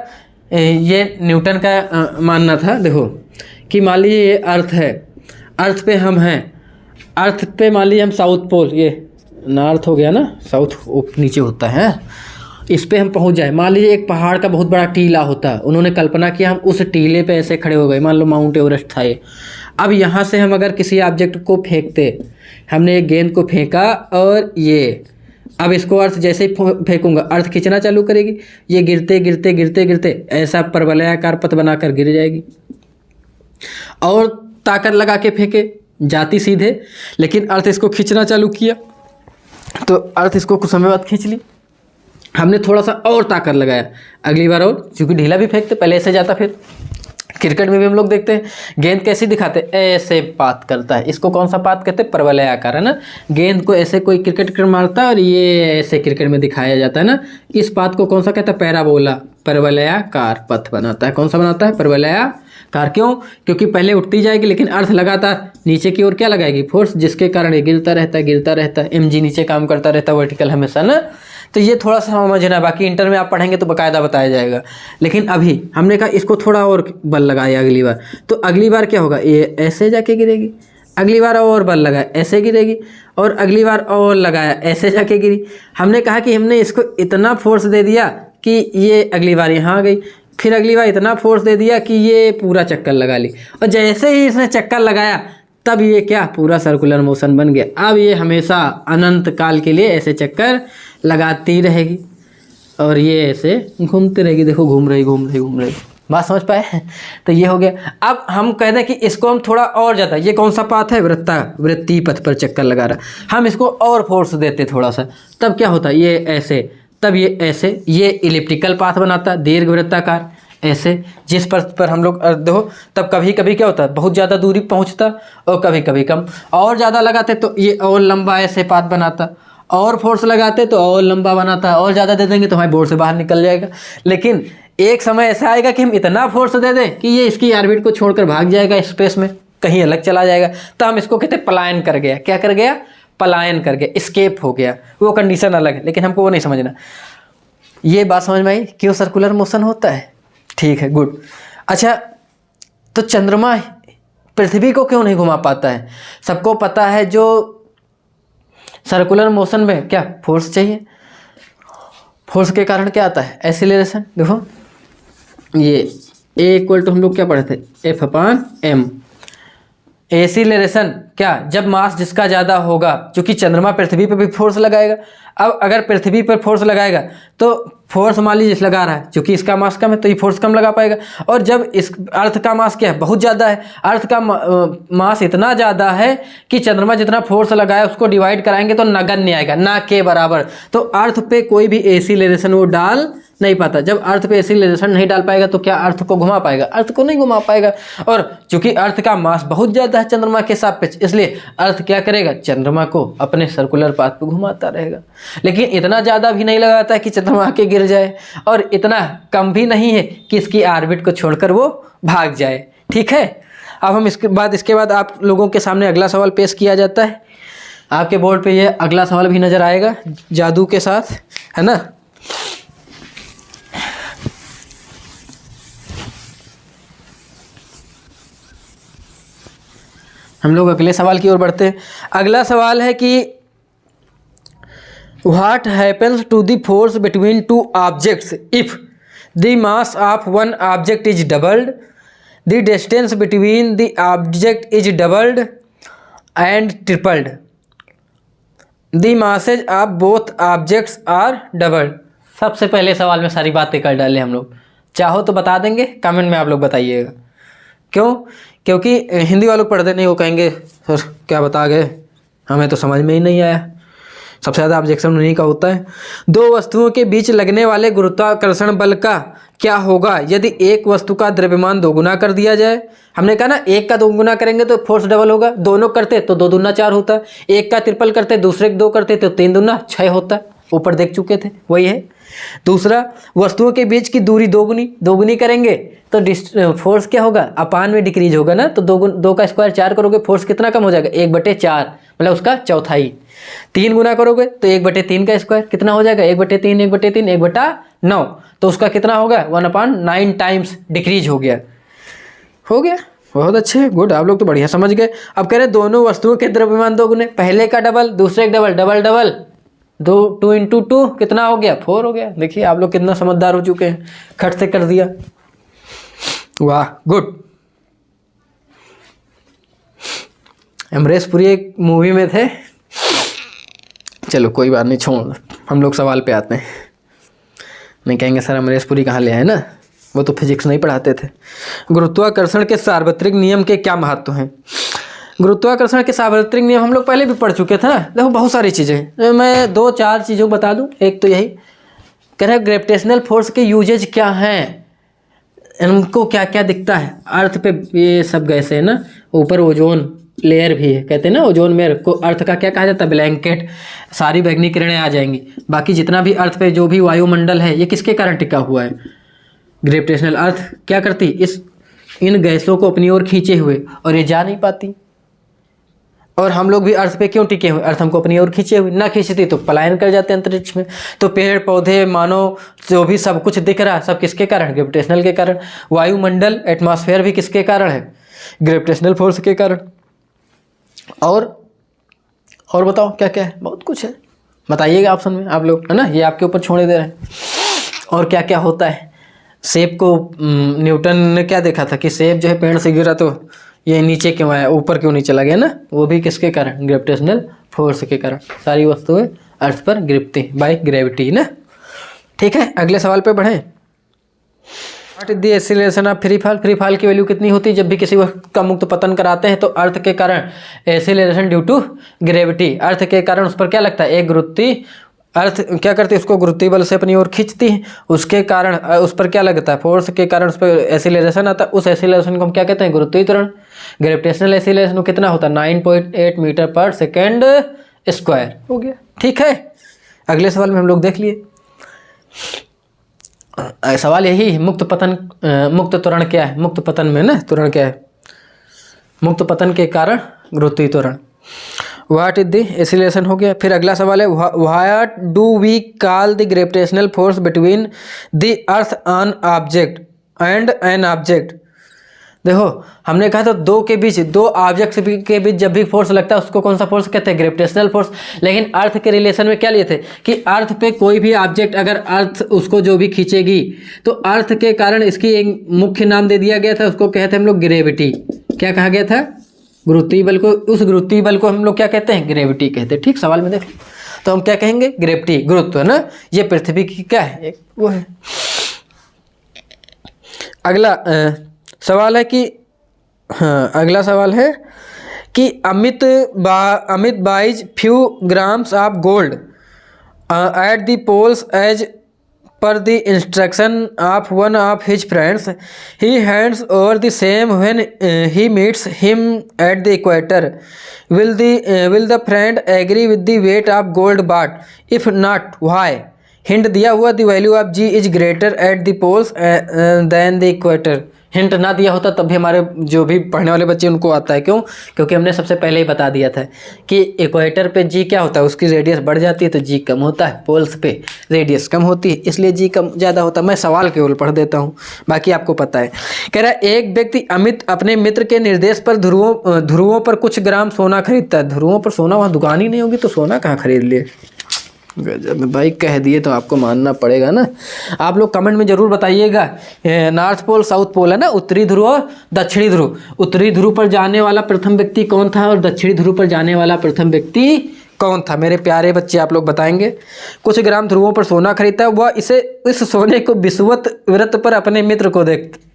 ये न्यूटन का मानना था। देखो कि मान लीजिए ये अर्थ है, अर्थ पे हम हैं, अर्थ पे मान लीजिए हम साउथ पोल, ये नॉर्थ हो गया ना, साउथ नीचे होता है, इस पे हम पहुंच जाए। मान लीजिए एक पहाड़ का बहुत बड़ा टीला होता है, उन्होंने कल्पना किया हम उस टीले पे ऐसे खड़े हो गए, मान लो माउंट एवरेस्ट था ये। अब यहाँ से हम अगर किसी ऑब्जेक्ट को फेंकते, हमने एक गेंद को फेंका और ये, अब इसको अर्थ जैसे ही फेंकूंगा अर्थ खींचना चालू करेगी, ये गिरते गिरते गिरते गिरते ऐसा परवलयाकार पथ बनाकर गिर जाएगी। और ताकत लगा के फेंके, जाती सीधे, लेकिन अर्थ इसको खींचना चालू किया तो अर्थ इसको कुछ समय बाद खींच ली। हमने थोड़ा सा और ताकत लगाया, अगली बार और, क्योंकि ढीला भी फेंकते, पहले ऐसे जाता, फिर क्रिकेट में भी हम लोग देखते हैं गेंद कैसे दिखाते, ऐसे पात करता है, इसको कौन सा पात कहते हैं? परवलयाकार, है ना। गेंद को ऐसे कोई क्रिकेट मारता है और ये ऐसे क्रिकेट में दिखाया जाता है ना, इस पात को कौन सा कहता है? पैराबोला, परवलयाकार पथ बनाता है। कौन सा बनाता है? परवलयाकार। क्यों? क्योंकि पहले उठती जाएगी लेकिन अर्थ लगातार नीचे की ओर क्या लगाएगी? फोर्स, जिसके कारण ये गिरता रहता है, mg नीचे काम करता रहता है वर्टिकल हमेशा ना। तो ये थोड़ा सा समझना, बाकी इंटर में आप पढ़ेंगे तो बाकायदा बताया जाएगा। लेकिन अभी हमने कहा इसको थोड़ा और बल लगाया अगली बार, तो अगली बार क्या होगा? ये ऐसे जाके गिरेगी, अगली बार और बल लगाया ऐसे गिरेगी, और अगली बार और लगाया ऐसे जाके गिरी। हमने कहा कि हमने इसको इतना फोर्स दे दिया कि ये अगली बार यहाँ आ गई, फिर अगली बार इतना फोर्स दे दिया कि ये पूरा चक्कर लगा ली, और जैसे ही इसने चक्कर लगाया तब ये क्या, पूरा सर्कुलर मोशन बन गया। अब ये हमेशा अनंत काल के लिए ऐसे चक्कर लगाती रहेगी और ये ऐसे घूमती रहेगी। देखो घूम रही घूम रही घूम रही, बात समझ पाए? तो ये हो गया। अब हम कह दें कि इसको हम थोड़ा और ज़्यादा, ये कौन सा पाथ है? वृत्तीय पथ पर चक्कर लगा रहा, हम इसको और फोर्स देते थोड़ा सा, तब क्या होता? ये ऐसे, तब ये ऐसे, ये इलिप्टिकल पाथ बनाता, दीर्घ वृत्ताकार ऐसे, जिस पर हम लोग देखो, तब कभी कभी क्या होता है? बहुत ज़्यादा दूरी पहुंचता और कभी कभी कम, और ज़्यादा लगाते तो ये और लंबा ऐसे पाथ बनाता, और फोर्स लगाते तो और लंबा बनाता, और ज़्यादा दे देंगे तो हमारे बोर्ड से बाहर निकल जाएगा। लेकिन एक समय ऐसा आएगा कि हम इतना फोर्स दे दें कि ये इसकी ऑर्बिट को छोड़कर भाग जाएगा स्पेस में, कहीं अलग चला जाएगा, तो हम इसको कहते हैं पलायन कर गया। क्या कर गया? पलायन कर गया, एस्केप हो गया। वो कंडीशन अलग है, लेकिन हमको वो नहीं समझना। ये बात समझ में आई क्यों सर्कुलर मोशन होता है? ठीक है, गुड। अच्छा, तो चंद्रमा पृथ्वी को क्यों नहीं घुमा पाता है? सबको पता है जो सर्कुलर मोशन में क्या फोर्स चाहिए, फोर्स के कारण क्या आता है? एक्सीलरेशन। देखो ये ए इक्वल टू हम लोग क्या पढ़े थे, F/m। एक्सीलरेशन क्या, जब मास जिसका ज़्यादा होगा, क्योंकि चंद्रमा पृथ्वी पर भी फोर्स लगाएगा। अब अगर पृथ्वी पर फोर्स लगाएगा तो फोर्स मान लीजिए लगा रहा है, क्योंकि इसका मास कम है तो ये फोर्स कम लगा पाएगा। और जब इस अर्थ का मास क्या है, बहुत ज़्यादा है, अर्थ का मास इतना ज़्यादा है कि चंद्रमा जितना फोर्स लगाए उसको डिवाइड कराएंगे तो नगण्य आएगा, ना के बराबर। तो अर्थ पे कोई भी एक्सीलरेशन वो डाल नहीं पाता। जब अर्थ पे एक्सीलरेशन नहीं डाल पाएगा तो क्या अर्थ को घुमा पाएगा? अर्थ को नहीं घुमा पाएगा। और चूंकि अर्थ का मास बहुत ज़्यादा है चंद्रमा के सापेक्ष, इसलिए अर्थ क्या करेगा, चंद्रमा को अपने सर्कुलर पाथ पे घुमाता रहेगा। लेकिन इतना ज़्यादा भी नहीं लगाता है कि चंद्रमा के गिर जाए, और इतना कम भी नहीं है कि इसकी ऑर्बिट को छोड़कर वो भाग जाए। ठीक है, अब हम इसके बाद आप लोगों के सामने अगला सवाल पेश किया जाता है। आपके बोर्ड पे ये अगला सवाल भी नज़र आएगा जादू के साथ, है ना। हम लोग अगले सवाल की ओर बढ़ते हैं। अगला सवाल है कि what happens to the force between two objects if the mass of one object is doubled, the distance between the object is doubled and tripled, the masses of both objects are doubled. सबसे पहले सवाल में सारी बातें कर डालें हम लोग। चाहो तो बता देंगे, कमेंट में आप लोग बताइएगा। क्यों? क्योंकि हिंदी वालों पढ़ते नहीं, वो कहेंगे सर क्या बता गए, हमें तो समझ में ही नहीं आया। सबसे ज़्यादा ऑब्जेक्शन उन्हीं का होता है। दो वस्तुओं के बीच लगने वाले गुरुत्वाकर्षण बल का क्या होगा यदि एक वस्तु का द्रव्यमान दोगुना कर दिया जाए? हमने कहा ना, एक का दोगुना करेंगे तो फोर्स डबल होगा, दोनों करते तो 2 दूना 4 होता, एक का ट्रिपल करते दूसरे के 2 करते तो 3 दूना 6 होता। ऊपर देख चुके थे, वही है। दूसरा, वस्तुओं के बीच की दूरी दोगुनी करेंगे तो फोर्स क्या होगा, अपान में डिक्रीज होगा ना। तो 2 का स्क्वायर 4 करोगे, फोर्स कितना कम हो जाएगा, 1/4, मतलब उसका चौथाई। 3 गुना करोगे तो 1/3 का स्क्वायर कितना हो जाएगा, 1/3, 1/3, 1/9, तो उसका कितना होगा, 1/9 टाइम्स डिक्रीज हो गया। बहुत अच्छे, गुड, आप लोग तो बढ़िया समझ गए। अब कह रहे दोनों वस्तुओं के द्रव्यमान दोगुने, पहले का डबल दूसरे का डबल, डबल डबल 2 × 2 कितना हो गया, 4 हो गया। देखिए आप लोग कितना समझदार हो चुके हैं, खट से कर दिया। वाह, गुड। अमरीश पुरी एक मूवी में थे। चलो कोई बात नहीं, छोड़, हम लोग सवाल पे आते हैं। नहीं कहेंगे सर अमरीश पुरी कहाँ ले आए ना, वो तो फिजिक्स नहीं पढ़ाते थे। गुरुत्वाकर्षण के सार्वत्रिक नियम के क्या महत्व हैं? गुरुत्वाकर्षण के सार्वत्रिक नियम हम लोग पहले भी पढ़ चुके थे ना। देखो बहुत सारी चीज़ें, मैं 2-4 चीज़ों बता दूं। एक तो यही कह रहे ग्रेविटेशनल फोर्स के यूजेज क्या हैं, इनको क्या क्या दिखता है। अर्थ पे ये सब गैसे है ना, ऊपर ओजोन लेयर भी है, कहते हैं ना ओजोन लेयर को अर्थ का क्या कहा जाता है, ब्लैंकेट। सारी बैगनी किरणें आ जाएंगी। बाकी जितना भी अर्थ पे जो भी वायुमंडल है, ये किसके कारण टिका हुआ है, ग्रेविटेशनल। अर्थ क्या करती, इन गैसों को अपनी ओर खींचे हुए, और ये जा नहीं पाती। और हम लोग भी अर्थ पे क्यों टिके हुए, अर्थ हमको अपनी ओर खींचे हुए, ना खींचती तो पलायन कर जाते हैं अंतरिक्ष में। तो पेड़ पौधे मानव जो भी सब कुछ दिख रहा है, सब किसके कारण, ग्रेविटेशनल के कारण। वायुमंडल एटमॉस्फेयर भी किसके कारण है, ग्रेविटेशनल फोर्स के कारण। और बताओ क्या क्या है, बहुत कुछ है, बताइएगा ऑप्शन में आप लोग, है ना, ये आपके ऊपर छोड़े दे रहे हैं। और क्या क्या होता है, सेब को न्यूटन ने क्या देखा था कि सेब जो है पेड़ से गिरा तो ये नीचे क्यों आया, ऊपर क्यों नहीं चला गया ना, वो भी किसके कारण, ग्रेविटेशनल फोर्स के कारण। सारी वस्तुएं अर्थ पर गिरती बाय ग्रेविटी ना। ठीक है, अगले सवाल पे बढ़ें। What is the acceleration of free fall? Free fall की वैल्यू कितनी होती है जब भी किसी वस्तु का मुक्त पतन कराते हैं? तो अर्थ के कारण एक्सीलरेशन ड्यू टू ग्रेविटी, अर्थ के कारण उस पर क्या लगता है, एक गुरुत्वीय, अर्थ क्या करती है, उसको गुरुत्वीय बल से अपनी ओर खींचती है, उसके कारण उस पर क्या लगता है, फोर्स के कारण उस पर एक्सीलरेशन आता है। उस एक्सीलरेशन को हम क्या कहते हैं, गुरुत्वीय त्वरण। ग्रेविटेशनल एक्सीलरेशन कितना होता है, 9.8 मीटर पर सेकेंड स्क्वायर हो गया। ठीक है, अगले सवाल में हम लोग देख लिए। सवाल यही है, मुक्त त्वरण क्या है, मुक्त पतन में ना त्वरण क्या है, मुक्त पतन के कारण गुरुत्वीय त्वरण। व्हाट इज द एक्सीलरेशन हो गया। फिर अगला सवाल है, what do we call the gravitational force between the earth on object and an object? देखो हमने कहा था दो के बीच, दो ऑब्जेक्ट्स के बीच जब भी फोर्स लगता है उसको कौन सा फोर्स कहते हैं? Gravitational force. लेकिन अर्थ के रिलेशन में क्या लिए थे कि अर्थ पे कोई भी ऑब्जेक्ट अगर अर्थ उसको जो भी खींचेगी तो अर्थ के कारण इसकी एक मुख्य नाम दे दिया गया था, उसको कहते हैं हम लोग ग्रेविटी। क्या कहा गया था? गुरुत्वीय बल को। उस गुरुत्वीय बल को हम लोग क्या कहते हैं? ग्रेविटी कहते हैं। ठीक, सवाल में देखो तो हम क्या कहेंगे? ग्रेविटी, गुरुत्व, है ना। ये पृथ्वी की क्या है? एक वो है। अगला सवाल है कि अगला सवाल है कि Amit buys few grams of gold at the poles as per the instruction of one of his friends he hands over the same when he meets him at the equator will the friend agree with the weight of gold bought? If not why? Hint दिया हुआ the value of g is greater at the poles than the equator. Hint ना दिया होता तब भी हमारे जो भी पढ़ने वाले बच्चे उनको आता है। क्यों? क्योंकि हमने सबसे पहले ही बता दिया था कि इक्वेटर पे जी क्या होता है? उसकी रेडियस बढ़ जाती है तो जी कम होता है, पोल्स पे रेडियस कम होती है इसलिए जी कम ज़्यादा होता है। मैं सवाल केवल पढ़ देता हूँ, बाकी आपको पता है। कह रहा है एक व्यक्ति अमित अपने मित्र के निर्देश पर ध्रुवों पर कुछ ग्राम सोना खरीदता है। ध्रुवों पर सोना, वहाँ दुकान ही नहीं होगी तो सोना कहाँ खरीद लिए? गजब भाई, कह दिए तो आपको मानना पड़ेगा ना। आप लोग कमेंट में जरूर बताइएगा, नॉर्थ पोल साउथ पोल है ना, उत्तरी ध्रुव और दक्षिणी ध्रुव। उत्तरी ध्रुव पर जाने वाला प्रथम व्यक्ति कौन था और दक्षिणी ध्रुव पर जाने वाला प्रथम व्यक्ति कौन था? मेरे प्यारे बच्चे आप लोग बताएंगे। कुछ ग्राम ध्रुवों पर सोना खरीदता है, वह इस सोने को विषुवत व्रत पर अपने मित्र को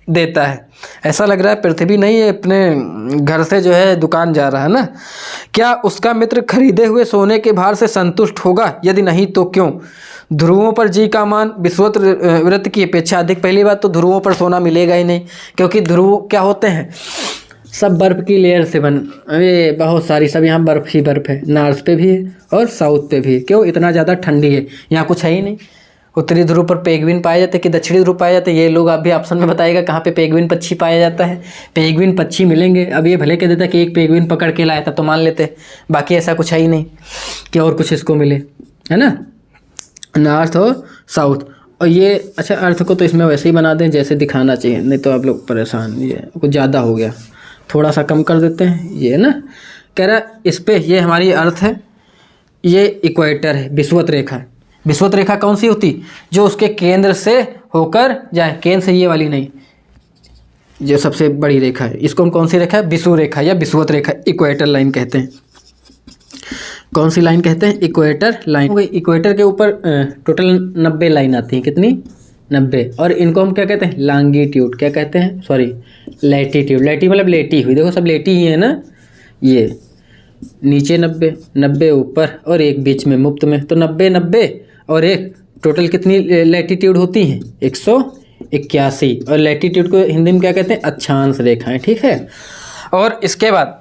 देता है। ऐसा लग रहा है पृथ्वी नहीं है, अपने घर से जो है दुकान जा रहा है ना। क्या उसका मित्र खरीदे हुए सोने के भार से संतुष्ट होगा? यदि नहीं तो क्यों? ध्रुवों पर जी का मान विषुवत व्रत की अपेक्षा अधिक। पहली बात तो ध्रुवों पर सोना मिलेगा ही नहीं, क्योंकि ध्रुव क्या होते हैं? सब बर्फ़ की लेयर से अरे बहुत सारी, सब यहाँ बर्फ़ ही बर्फ़ है। नॉर्थ पे भी है और साउथ पे भी है। क्यों? इतना ज़्यादा ठंडी है, यहाँ कुछ है ही नहीं। उत्तरी ध्रुव पर पेंगुइन पाए जाते हैं कि दक्षिणी ध्रुव पाए जाते हैं? ये लोग आप भी ऑप्शन में बताइएगा कहाँ पे पेंगुइन पक्षी पाया जाता है। पेंगुइन पक्षी मिलेंगे। अब ये भले कह देता कि एक पेंगुइन पकड़ के लाया था तो मान लेते, बाकी ऐसा कुछ है ही नहीं कि और कुछ इसको मिले, है ना। नॉर्थ और साउथ। और ये अच्छा, अर्थ को तो इसमें वैसे ही बना दें जैसे दिखाना चाहिए, नहीं तो आप लोग परेशान। ये कुछ ज़्यादा हो गया, थोड़ा सा कम कर देते हैं। ये ना कह रहा इस पे, ये हमारी अर्थ है, ये इक्वेटर है, विषुवत रेखा है। विषुवत रेखा कौन सी होती? जो उसके केंद्र से होकर जाए। केंद्र से ये वाली नहीं, जो सबसे बड़ी रेखा है, इसको हम कौन सी रेखा है? विषुव रेखा या विषुवत रेखा, इक्वेटर लाइन कहते हैं। कौन सी लाइन कहते हैं? Equator line. इक्वेटर के ऊपर टोटल 90 लाइन आती हैं। कितनी? 90। और इनको हम क्या कहते हैं? लॉन्गिट्यूड। क्या कहते हैं? Sorry, latitude. लैटी मतलब लेटी हुई, देखो सब लेटी ही है ना। ये नीचे 90 ऊपर और एक बीच में मुफ्त में, तो 90 और एक टोटल कितनी लैटीट्यूड होती हैं? 181। और लैटीट्यूड को हिंदी में क्या कहते हैं? अक्षांश रेखाएं। ठीक है। और इसके बाद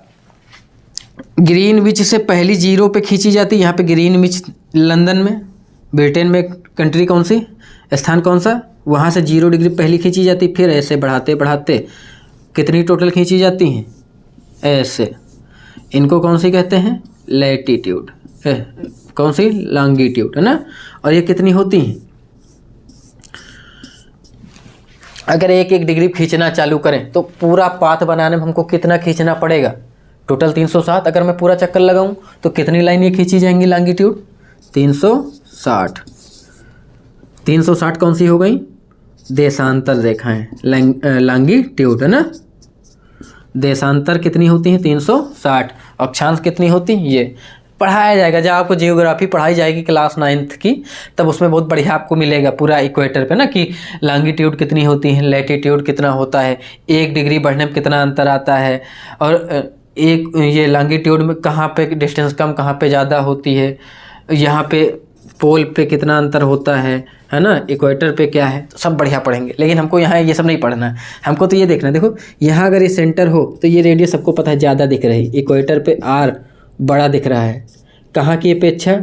ग्रीनविच से पहली जीरो पे खींची जाती है। यहाँ पे ग्रीनविच लंदन में, ब्रिटेन में कंट्री कौन सी, स्थान कौन सा, वहाँ से 0 डिग्री पहली खींची जाती। फिर ऐसे बढ़ाते बढ़ाते कितनी टोटल खींची जाती हैं? ऐसे। इनको कौन सी कहते हैं? लैटीट्यूड। कौन सी? लॉन्गिट्यूड, है ना। और ये कितनी होती हैं? अगर 1-1 डिग्री खींचना चालू करें तो पूरा पाथ बनाने में हमको कितना खींचना पड़ेगा? टोटल 360। अगर मैं पूरा चक्कर लगाऊं तो कितनी लाइन ये खींची जाएंगी? लॉन्गिट्यूड 360। 360 कौन सी हो गई? देशांतर रेखाएं, लॉन्गिट्यूड, है ना। देशांतर कितनी होती हैं? 360। अक्षांश कितनी होती हैं? ये पढ़ाया जाएगा जब आपको जियोग्राफी पढ़ाई जाएगी क्लास 9th की, तब उसमें बहुत बढ़िया आपको मिलेगा पूरा इक्वेटर पे ना, कि लॉन्गिट्यूड कितनी होती है, लैटीट्यूड कितना होता है, 1 डिग्री बढ़ने में कितना अंतर आता है, और एक ये लॉन्गिट्यूड में कहाँ पे डिस्टेंस कम कहाँ पे ज़्यादा होती है, यहाँ पे पोल पे कितना अंतर होता है ना, इक्वेटर पे क्या है, तो सब बढ़िया पढ़ेंगे। लेकिन हमको यहाँ ये सब नहीं पढ़ना है, हमको तो ये देखना है। देखो यहाँ अगर ये सेंटर हो तो ये रेडियस सबको पता है ज़्यादा दिख रही, इक्वेटर पे आर बड़ा दिख रहा है, कहाँ की अपेक्षा?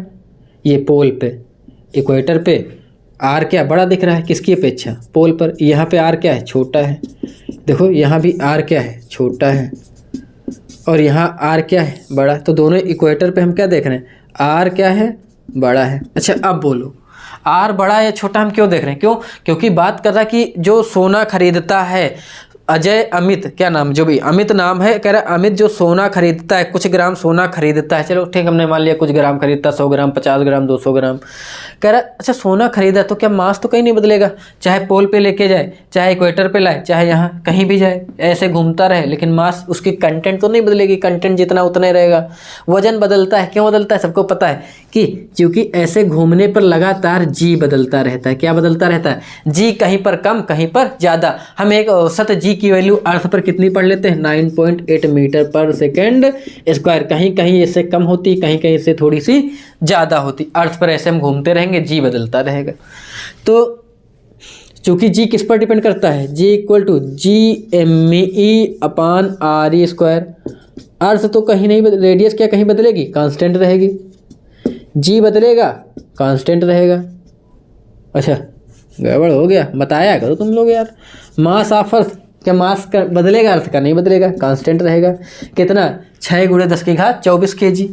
ये पोल पे। इक्वेटर पे आर क्या बड़ा दिख रहा है, किसकी अपेक्षा? पोल पर। यहाँ पे आर क्या है? छोटा है। देखो यहाँ भी आर क्या है? छोटा है। और यहाँ आर क्या है? बड़ा। तो दोनों इक्वेटर पे हम क्या देख रहे हैं? आर क्या है? बड़ा है। अच्छा अब बोलो, आर बड़ा या छोटा हम क्यों देख रहे हैं? क्यों? क्योंकि बात कर रहा है कि जो सोना खरीदता है अजय अमित, क्या नाम, जो भी अमित नाम है, कह रहा है अमित जो सोना खरीदता है, कुछ ग्राम सोना खरीदता है, चलो ठीक, हमने मान लिया कुछ ग्राम खरीदता, 100 ग्राम, 50 ग्राम, 200 ग्राम। कह रहा है अच्छा सोना खरीदा तो क्या मास तो कहीं नहीं बदलेगा, चाहे पोल पे लेके जाए, चाहे इक्वेटर पे लाए, चाहे यहाँ कहीं भी जाए, ऐसे घूमता रहे, लेकिन मास उसकी कंटेंट तो नहीं बदलेगी, कंटेंट जितना उतना ही रहेगा। वजन बदलता है, क्यों बदलता है, सबको पता है कि क्योंकि ऐसे घूमने पर लगातार जी बदलता रहता है। क्या बदलता रहता है, जी कहीं पर कम कहीं पर ज़्यादा। हम एक औसत जी की वैल्यू अर्थ पर कितनी पढ़ लेते हैं, 9.8 मीटर पर सेकेंड स्क्वायर। कहीं कहीं इससे कम होती, कहीं कहीं इससे थोड़ी सी ज़्यादा होती। अर्थ पर ऐसे हम घूमते रहेंगे, जी बदलता रहेगा। तो चूँकि जी किस पर डिपेंड करता है, जी इक्वल टू G_ME/RE²। अर्थ तो कहीं नहीं बदल, रेडियस क्या कहीं बदलेगी, कांस्टेंट रहेगी। जी बदलेगा, कांस्टेंट रहेगा। अच्छा गड़बड़ हो गया, बताया करो तुम लोग यार। मास ऑफ अर्थ, क्या मास का बदलेगा, अर्थ का नहीं बदलेगा, कांस्टेंट रहेगा। कितना, 6 × 10⁻24 kg।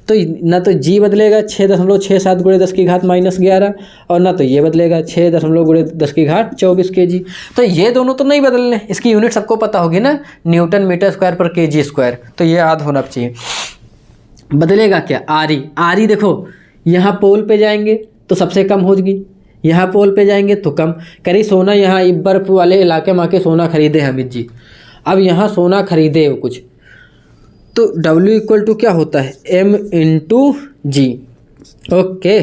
तो ना तो जी बदलेगा 6.67 × 10⁻−11, और ना तो ये बदलेगा 6 × 10⁻24 kg। तो ये दोनों तो नहीं बदलने, इसकी यूनिट सबको पता होगी ना, न्यूटन मीटर स्क्वायर पर kg²। तो ये याद होना चाहिए। बदलेगा क्या, आरी देखो, यहाँ पोल पे जाएंगे तो सबसे कम होगी, यहाँ पोल पे जाएंगे तो कम। करी सोना, यहाँ बर्फ वाले इलाके में आके सोना खरीदे अमित जी, अब यहाँ सोना खरीदे हो कुछ, तो W इक्वल टू क्या होता है, M/G। ओके,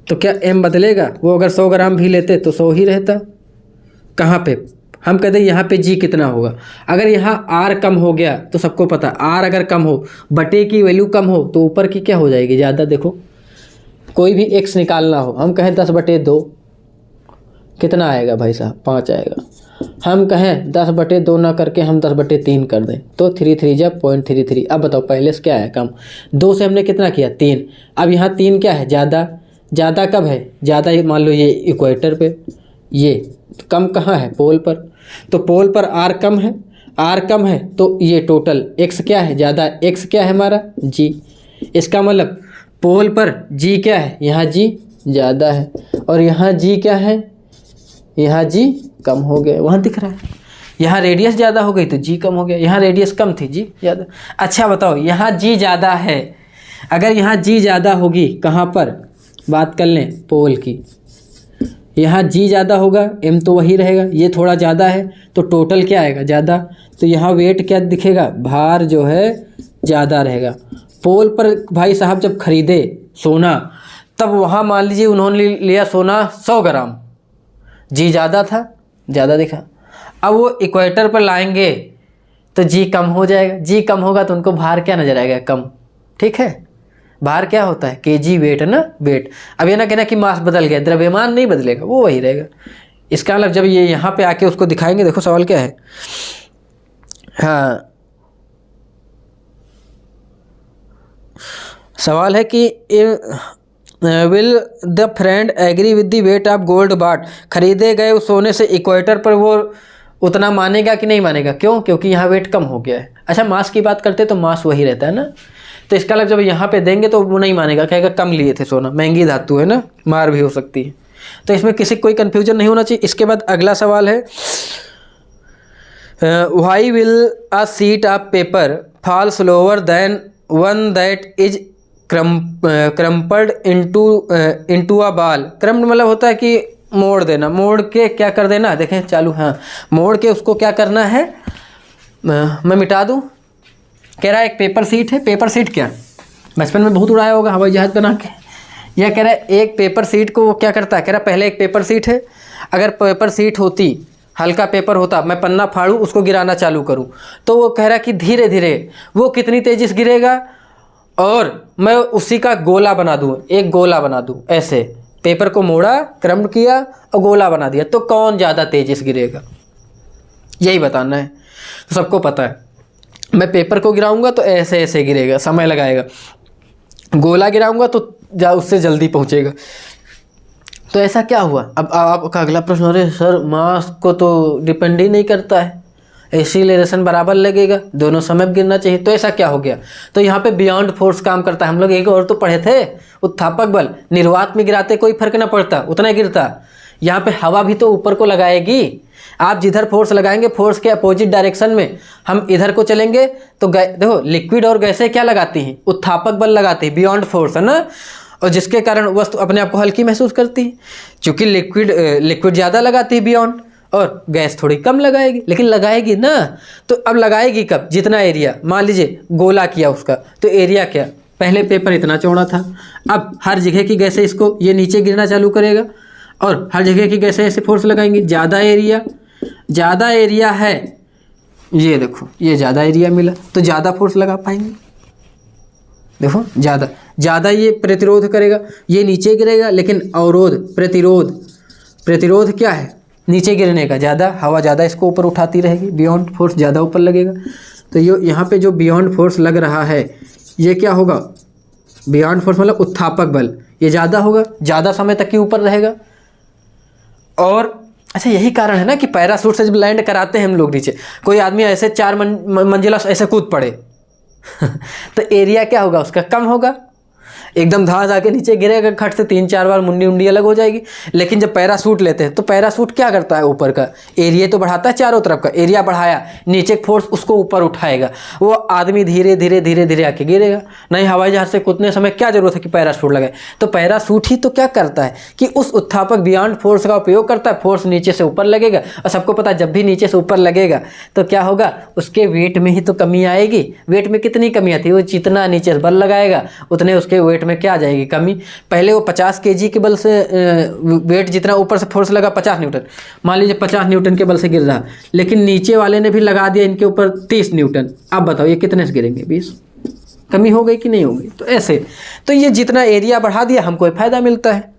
तो क्या M बदलेगा, वो अगर 100 ग्राम भी लेते तो 100 ही रहता। कहाँ पे हम कहते हैं यहाँ पे जी कितना होगा, अगर यहाँ R कम हो गया तो सबको पता, R अगर कम हो, बटे की वैल्यू कम हो, तो ऊपर की क्या हो जाएगी, ज़्यादा। देखो कोई भी x निकालना हो, हम कहें 10/2, कितना आएगा भाई साहब, 5 आएगा। हम कहें 10/2 ना करके हम 10/3 कर दें, तो 3 3 जब 0.33। अब बताओ पहले से क्या है, कम। 2 से हमने कितना किया, 3। अब यहाँ 3 क्या है, ज़्यादा। ज़्यादा कब है, ज़्यादा मान लो ये इक्वेटर पे, ये तो कम कहाँ है, पोल पर। तो पोल पर R कम है, R कम है तो ये टोटल x क्या है, ज़्यादा। x क्या है हमारा, g। इसका मतलब पोल पर g क्या है, यहाँ g ज़्यादा है, और यहाँ g क्या है, यहाँ g कम हो गया, वहाँ दिख रहा है। यहाँ रेडियस ज़्यादा हो गई तो g कम हो गया, यहाँ रेडियस कम थी, g ज़्यादा। अच्छा बताओ, यहाँ g ज़्यादा है, अगर यहाँ g ज़्यादा होगी, कहाँ पर बात कर लें, पोल की, यहाँ g ज़्यादा होगा, m तो वही रहेगा, ये थोड़ा ज़्यादा है तो टोटल क्या आएगा, ज़्यादा। तो यहाँ वेट क्या दिखेगा, भार जो है ज़्यादा रहेगा। पोल पर भाई साहब जब खरीदे सोना, तब वहाँ मान लीजिए उन्होंने लिया सोना 100 ग्राम, जी ज़्यादा था, ज़्यादा दिखा। अब वो इक्वेटर पर लाएंगे तो जी कम हो जाएगा, जी कम होगा तो उनको भार क्या नजर आएगा, कम। ठीक है, भार क्या होता है, kg वेट है ना, वेट। अब ये ना कहना कि मास बदल गया, द्रव्यमान नहीं बदलेगा, वो वही रहेगा। इसका मतलब जब ये यहाँ पे आके उसको दिखाएंगे, देखो सवाल क्या है, हाँ सवाल है कि will the friend agree with the weight of gold बाट। खरीदे गए उस सोने से इक्वेटर पर वो उतना मानेगा कि नहीं मानेगा, क्यों, क्योंकि यहाँ वेट कम हो गया है। अच्छा मास की बात करते तो मास वही रहता है ना, तो इसका मतलब जब यहाँ पे देंगे तो वो नहीं मानेगा, कहेगा कम लिए थे सोना, महंगी धातु है ना, मार भी हो सकती है। तो इसमें किसी कोई कन्फ्यूजन नहीं होना चाहिए। इसके बाद अगला सवाल है, why will a sheet of paper fall slower than one that is crumpled into a ball. Crumpled मतलब होता है कि मोड़ देना, मोड़ के क्या कर देना, देखें चालू, हाँ मोड़ के उसको क्या करना है, मैं मिटा दूँ। कह रहा है एक पेपर सीट है, पेपर सीट क्या बचपन में बहुत उड़ाया होगा हवाई जहाज बना के। यह कह रहा है एक पेपर सीट को वो क्या करता है, कह रहा पहले एक पेपर सीट है, अगर पेपर सीट होती, हल्का पेपर होता, मैं पन्ना फाड़ूँ उसको गिराना चालू करूँ, तो वो कह रहा कि धीरे धीरे वो कितनी तेज़ी से गिरेगा, और मैं उसी का गोला बना दूँ, एक गोला बना दूँ ऐसे, पेपर को मोड़ा, क्रम किया और गोला बना दिया, तो कौन ज़्यादा तेज़ी से गिरेगा, यही बताना है। तो सबको पता है, मैं पेपर को गिराऊंगा तो ऐसे ऐसे गिरेगा, समय लगाएगा, गोला गिराऊंगा तो उससे जल्दी पहुंचेगा। तो ऐसा क्या हुआ। अब आपका अगला प्रश्न, अरे सर मास को तो डिपेंड ही नहीं करता है, एक्सीलरेशन बराबर लगेगा, दोनों समय गिरना चाहिए, तो ऐसा क्या हो गया। तो यहाँ पे बियॉन्ड फोर्स काम करता है। हम लोग एक और तो पढ़े थे, उत्थापक बल, निर्वात में गिराते कोई फर्क ना पड़ता, उतना गिरता। यहाँ पे हवा भी तो ऊपर को लगाएगी। आप जिधर फोर्स लगाएंगे फोर्स के अपोजिट डायरेक्शन में हम इधर को चलेंगे तो देखो लिक्विड और गैसें क्या लगाती हैं, उत्थापक बल लगाती है, बियॉन्ड फोर्स, है ना, और जिसके कारण वस्तु अपने आप को हल्की महसूस करती है। क्योंकि लिक्विड ज़्यादा लगाती है बियॉन्ड और गैस थोड़ी कम लगाएगी, लेकिन लगाएगी ना। तो अब लगाएगी कब, जितना एरिया, मान लीजिए गोला किया उसका तो एरिया क्या, पहले पेपर इतना चौड़ा था, अब हर जगह की गैसें इसको ये नीचे गिरना चालू करेगा और हर जगह की गैसें ऐसे फोर्स लगाएंगी। ज़्यादा एरिया है, ये देखो ये ज़्यादा एरिया मिला तो ज़्यादा फोर्स लगा पाएंगे। देखो ज़्यादा ये प्रतिरोध करेगा, ये नीचे गिरेगा, लेकिन अवरोध प्रतिरोध क्या है, नीचे गिरने का, ज़्यादा हवा ज़्यादा इसको ऊपर उठाती रहेगी, बियॉन्ड फोर्स ज़्यादा ऊपर लगेगा। तो ये यहाँ पे जो बियॉन्ड फोर्स लग रहा है ये क्या होगा, बियॉन्ड फोर्स मतलब उत्थापक बल, ये ज़्यादा होगा, ज़्यादा समय तक ही ऊपर रहेगा। और अच्छा यही कारण है ना कि पैराशूट से जब लैंड कराते हैं हम लोग नीचे, कोई आदमी ऐसे 4 मंजिला ऐसे कूद पड़े तो एरिया क्या होगा उसका, कम होगा, एकदम धांस आके नीचे गिरेगा, खट से 3-4 बार मुंडी उंडी अलग हो जाएगी। लेकिन जब पैराशूट लेते हैं तो पैराशूट क्या करता है, ऊपर का एरिया तो बढ़ाता है, चारों तरफ का एरिया बढ़ाया, नीचे फोर्स उसको ऊपर उठाएगा, वो आदमी धीरे धीरे आके गिरेगा। नहीं हवाई जहाज से कूदने समय क्या जरूरत है कि पैराशूट लगाए, तो पैराशूट ही तो क्या करता है कि उस उत्थापक बियॉन्ड फोर्स का उपयोग करता है, फोर्स नीचे से ऊपर लगेगा। और सबको पता है जब भी नीचे से ऊपर लगेगा तो क्या होगा, उसके वेट में ही तो कमी आएगी। वेट में कितनी कमी आती है, वो जितना नीचे से बल लगाएगा उतने उसके वेट में क्या आ जाएगी, कमी। पहले वो 50 kg के बल से वेट जितना ऊपर से फोर्स लगा 50 न्यूटन, मान लीजिए 50 न्यूटन के बल से गिर रहा, लेकिन नीचे वाले ने भी लगा दिया इनके ऊपर 30 न्यूटन। अब बताओ ये कितने से गिरेंगे, 20, कमी हो गई कि नहीं हो गई। तो ऐसे तो ये जितना एरिया बढ़ा दिया हमको फ़ायदा मिलता है,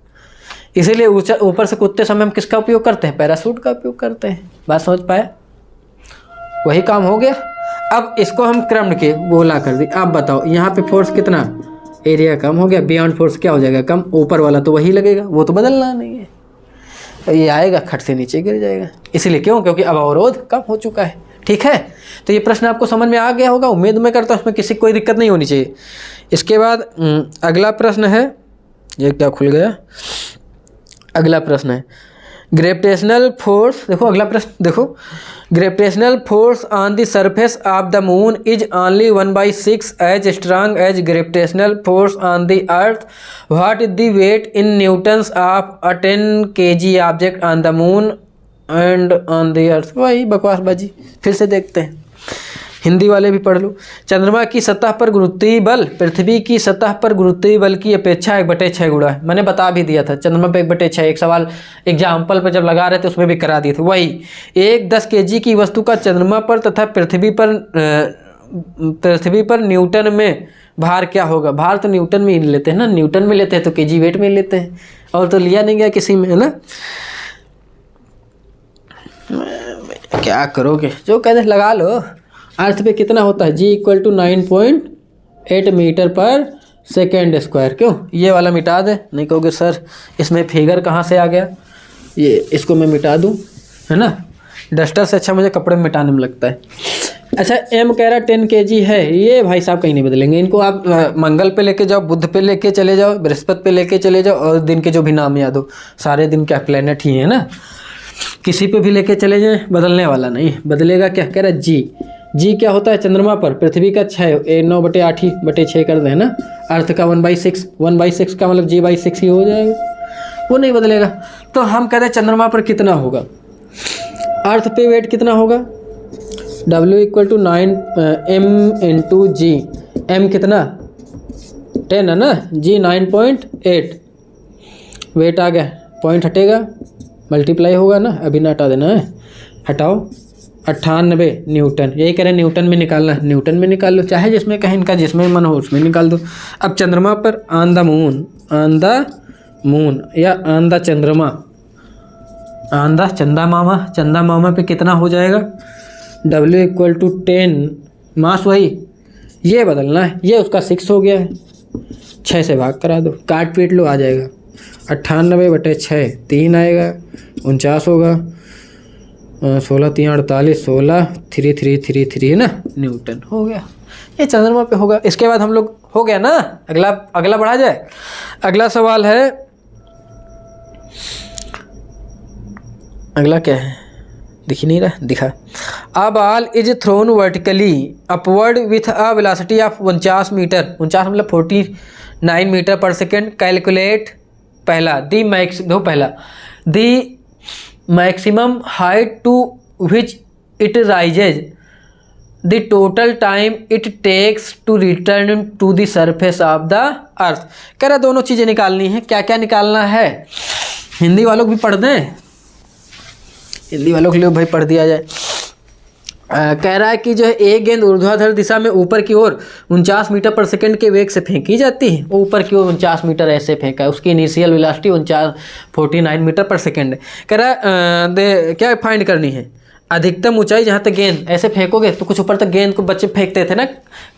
इसीलिए ऊपर से कूदते समय हम किसका उपयोग करते हैं, पैराशूट का उपयोग करते हैं। बात समझ पाए, वही काम हो गया। अब इसको हम क्रम के गोला कर दी। अब बताओ यहाँ पे फोर्स कितना, एरिया कम हो गया, बियॉन्ड फोर्स क्या हो जाएगा, कम, ऊपर वाला तो वही लगेगा, वो तो बदलना नहीं है, तो ये आएगा खट से नीचे गिर जाएगा। इसलिए क्यों, क्योंकि अब अवरोध कम हो चुका है। ठीक है, तो ये प्रश्न आपको समझ में आ गया होगा, उम्मीद मैं करता हूँ इसमें किसी कोई दिक्कत नहीं होनी चाहिए। इसके बाद अगला प्रश्न है, ये क्या खुल गया, अगला प्रश्न है ग्रेविटेशनल फोर्स। देखो अगला प्रश्न देखो, gravitational force on the surface of the moon is only 1/6 as strong as gravitational force on the earth. What is the weight in newtons of a 10 kg object on the moon and on the earth. वही बकवासबाजी, फिर से देखते हैं, हिंदी वाले भी पढ़ लो। चंद्रमा की सतह पर गुरुत्वीय बल पृथ्वी की सतह पर गुरुत्वीय बल की अपेक्षा 1/6 गुणा है। मैंने बता भी दिया था, चंद्रमा पे 1/6, एक सवाल एग्जाम्पल पर जब लगा रहे थे उसमें भी करा दिए थे। वही एक 10 kg की वस्तु का चंद्रमा पर तथा पृथ्वी पर न्यूटन में भार क्या होगा। भार तो न्यूटन में ही लेते हैं ना, न्यूटन में लेते हैं तो kg वेट में लेते हैं, और तो लिया नहीं गया किसी में, है ना। क्या करोगे, जो कहते लगा लो। अर्थ पे कितना होता है, G = 9.8 metre per second square. क्यों, ये वाला मिटा दे, नहीं कहोगे सर इसमें फिगर कहाँ से आ गया, ये इसको मैं मिटा दूँ, है ना। डस्टर से अच्छा मुझे कपड़े में मिटाने में लगता है। अच्छा M कह रहा 10 kg है, ये भाई साहब कहीं नहीं बदलेंगे। इनको आप मंगल पे लेके जाओ, बुध पे लेके चले जाओ, बृहस्पति पे लेके चले जाओ, और दिन के जो भी नाम याद हो, सारे दिन क्या प्लेनेट ही है ना, किसी पे भी लेके चले जाएं बदलने वाला नहीं। बदलेगा क्या, कह रहा जी क्या होता है चंद्रमा पर, पृथ्वी का 6, 9/8/6 कर दें ना। अर्थ का 1/6 का मतलब G/6 ही हो जाएगा, वो नहीं बदलेगा। तो हम कहते हैं चंद्रमा पर कितना होगा, अर्थ पे वेट कितना होगा, W = 9 M × G। M कितना 10 है ना, G 9.8, वेट आ गया, पॉइंट हटेगा, मल्टीप्लाई होगा ना, अभी ना हटा देना है, हटाओ, 98 न्यूटन। यही कह रहे हैं न्यूटन में निकालना, न्यूटन में निकाल लो, चाहे जिसमें कहीं इनका जिसमें मन हो उसमें निकाल दो। अब चंद्रमा पर ऑन द मून या ऑन द चंद्रमा, ऑन द चंदा मामा पे कितना हो जाएगा, W = 10, मास वही, ये बदलना है, ये उसका 6 हो गया है, 6 से भाग करा दो, काट पीट लो, आ जाएगा 98/6, 3 आएगा, 49 होगा, 16 × 3 = 48, 16 3 है ना, न्यूटन हो गया। ये चंद्रमा पे होगा। इसके बाद हम लोग हो गया ना, अगला बढ़ा जाए। अगला सवाल है अगला क्या है, दिख ही नहीं रहा, दिखा। A ball is thrown vertically upward with a velocity of 49 metre, 49 मतलब 49 मीटर पर सेकेंड। कैलकुलेट पहला the maximum height to which it rises, the total time it takes to return to the surface of the earth. कह रहा दोनों चीज़ें निकालनी है। क्या क्या निकालना है, हिंदी वालों को भी पढ़ दें, हिंदी वालों के लिए भाई पढ़ दिया जाए। कह रहा है कि जो है एक गेंद ऊर्ध्वाधर दिशा में ऊपर की ओर 49 मीटर पर सेकंड के वेग से फेंकी जाती है। ऊपर की ओर 49 मीटर ऐसे फेंका है, उसकी इनिशियल वेलोसिटी 49 मीटर पर सेकंड है। कह रहा है क्या फाइंड करनी है, अधिकतम ऊंचाई जहाँ तक गेंद ऐसे फेंकोगे तो कुछ ऊपर तक गेंद को बच्चे फेंकते थे ना,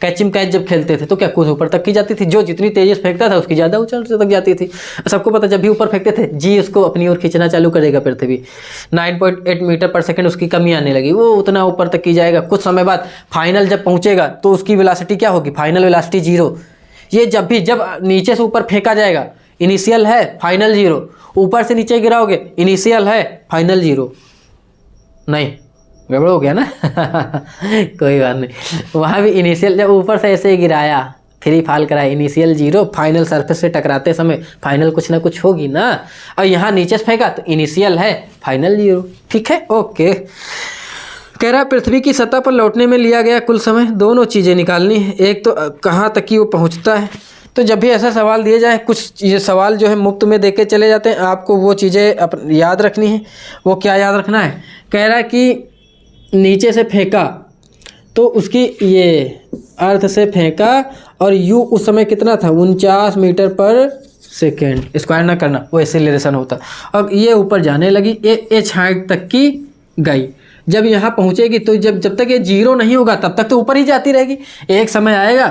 कैचिम कैच जब खेलते थे तो क्या कुछ ऊपर तक की जाती थी, जो जितनी तेजी से फेंकता था उसकी ज़्यादा ऊंचाई तक जाती थी। सबको पता जब भी ऊपर फेंकते थे जी उसको अपनी ओर खींचना चालू करेगा पृथ्वी, 9.8 मीटर पर सेकंड उसकी कमी आने लगी, वो उतना ऊपर तक की जाएगा। कुछ समय बाद फाइनल जब पहुँचेगा तो उसकी वेलोसिटी क्या होगी, फाइनल वेलोसिटी 0। ये जब नीचे से ऊपर फेंका जाएगा इनिशियल है फाइनल 0, ऊपर से नीचे गिराओगे इनिशियल है फाइनल 0। नहीं गड़बड़ हो गया ना कोई बात नहीं, वहाँ भी इनिशियल जब ऊपर से ऐसे गिराया फ्री फॉल कराया इनिशियल 0, फाइनल सरफेस से टकराते समय फाइनल कुछ ना कुछ होगी ना, और यहाँ नीचे से फेंका तो इनिशियल है फाइनल 0। ठीक है, ओके। कह रहा पृथ्वी की सतह पर लौटने में लिया गया कुल समय, दोनों चीज़ें निकालनी है। एक तो कहाँ तक कि वो पहुँचता है, तो जब भी ऐसा सवाल दिए जाए, कुछ ये सवाल जो है मुफ्त में देके चले जाते हैं, आपको वो चीज़ें याद रखनी है। वो क्या याद रखना है, कह रहा है कि नीचे से फेंका तो उसकी ये अर्थ से फेंका और यू उस समय कितना था 49 मीटर पर सेकेंड, स्क्वायर ना करना वो एक्सेलरेशन होता। अब ये ऊपर जाने लगी, एच हाइट तक की गई, जब यहाँ पहुँचेगी तो जब तक ये 0 नहीं होगा तब तक तो ऊपर ही जाती रहेगी। एक समय आएगा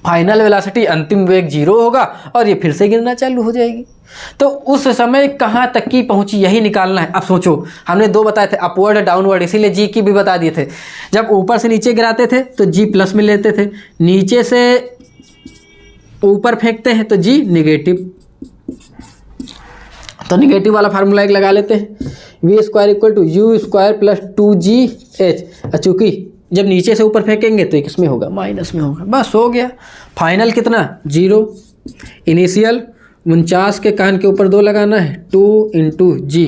फाइनल वेलोसिटी अंतिम वेग 0 होगा और ये फिर से गिरना चालू हो जाएगी। तो उस समय कहाँ तक की पहुंची यही निकालना है। अब सोचो, हमने 2 बताए थे, अपवर्ड डाउनवर्ड, इसीलिए जी की भी बता दिए थे। जब ऊपर से नीचे गिराते थे तो जी प्लस में लेते थे, नीचे से ऊपर फेंकते हैं तो जी निगेटिव, तो निगेटिव वाला फार्मूला एक लगा लेते हैं, v square equal to u square plus 2GH। चूँकि जब नीचे से ऊपर फेंकेंगे तो किस में होगा, माइनस में होगा, बस हो गया। फाइनल कितना 0, इनिशियल 49 के कान के ऊपर 2 लगाना है, 2 इंटू जी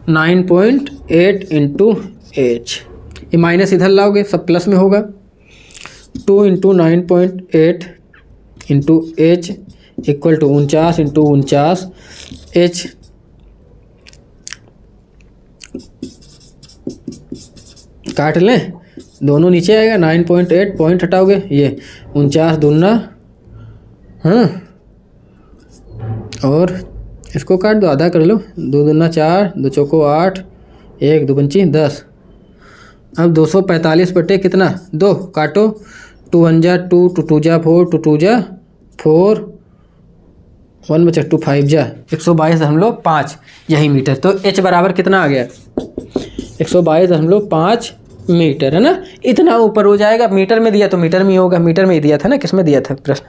9.8 इंटू एच, ये माइनस इधर लाओगे सब प्लस में होगा, 2 into 9.8 into H equal to 49 into 49 H. काट लें, दोनों नीचे आएगा, 9.8 पॉइंट हटाओगे, ये 49 दूना, हाँ, और इसको काट दो, आधा कर लो, 2 दूना 4, 2 चौको 8, 1 2 पंची 10। अब 245 बटे कितना 2, काटो, 2 1 जा 2, 2 2 जा 4, 2 2 जा 4, 1 बचा 2 5 जा 122.5 यही मीटर। तो h बराबर कितना आ गया 122.5 मीटर, है ना। इतना ऊपर हो जाएगा, मीटर में दिया तो मीटर में ही होगा, मीटर में ही दिया था ना, किस में दिया था प्रश्न,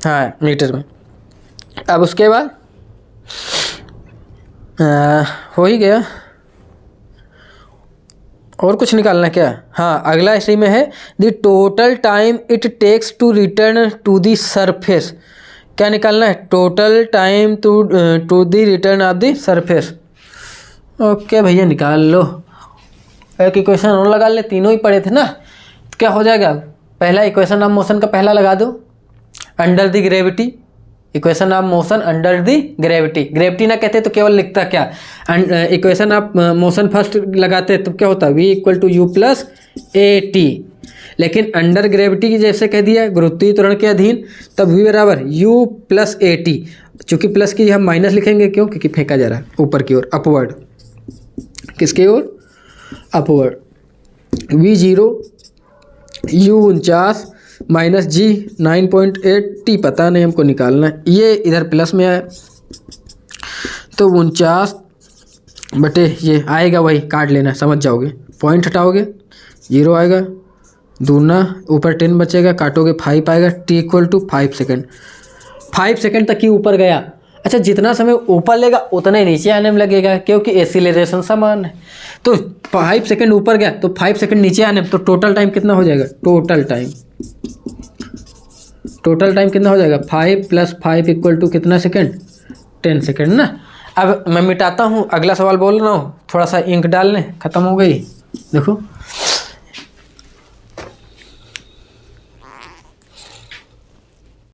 हाँ मीटर में। अब उसके बाद हो ही गया, और कुछ निकालना क्या, हाँ अगला इसी में है, the total time it takes to return to the surface. क्या निकालना है, total time to the return of the surface. Okay भैया निकाल लो, एक इक्वेशन और लगा ले, तीनों ही पढ़े थे ना। तो क्या हो जाएगा, पहला इक्वेशन ऑफ मोशन का पहला लगा दो, under the gravity, equation of motion under the gravity. Gravity ना कहते तो केवल लिखता क्या, इक्वेशन ऑफ मोशन फर्स्ट लगाते तो क्या होता, v equal to u plus a t, लेकिन अंडर ग्रेविटी की जैसे कह दिया गुरुत्वीय त्वरण के अधीन, तब v बराबर u प्लस ए टी। चूँकि प्लस की हम माइनस लिखेंगे, क्यों, क्योंकि फेंका जा रहा है ऊपर की ओर, अपवर्ड, किसकी ओर, अपवर्ड। v0 u 49 माइनस जी 9.8 टी पता नहीं हमको निकालना है, ये इधर प्लस में आया तो 49 बटे ये आएगा, वही काट लेना, समझ जाओगे, पॉइंट हटाओगे 0 आएगा, दूना ऊपर 10 बचेगा, काटोगे 5 आएगा, t equal to 5 second. 5 second तक ही ऊपर गया। अच्छा, जितना समय ऊपर लेगा उतना ही नीचे आने में लगेगा, क्योंकि एक्सीलरेशन समान है। तो 5 सेकंड ऊपर गया तो 5 सेकंड नीचे आने में, तो टोटल टाइम कितना हो जाएगा? टोटल टाइम कितना हो जाएगा? 5 + 5 = कितना सेकंड? 10 सेकंड ना। अब मैं मिटाता हूँ, अगला सवाल बोल रहा हूँ, थोड़ा सा इंक डाल लें, ख़त्म हो गई। देखो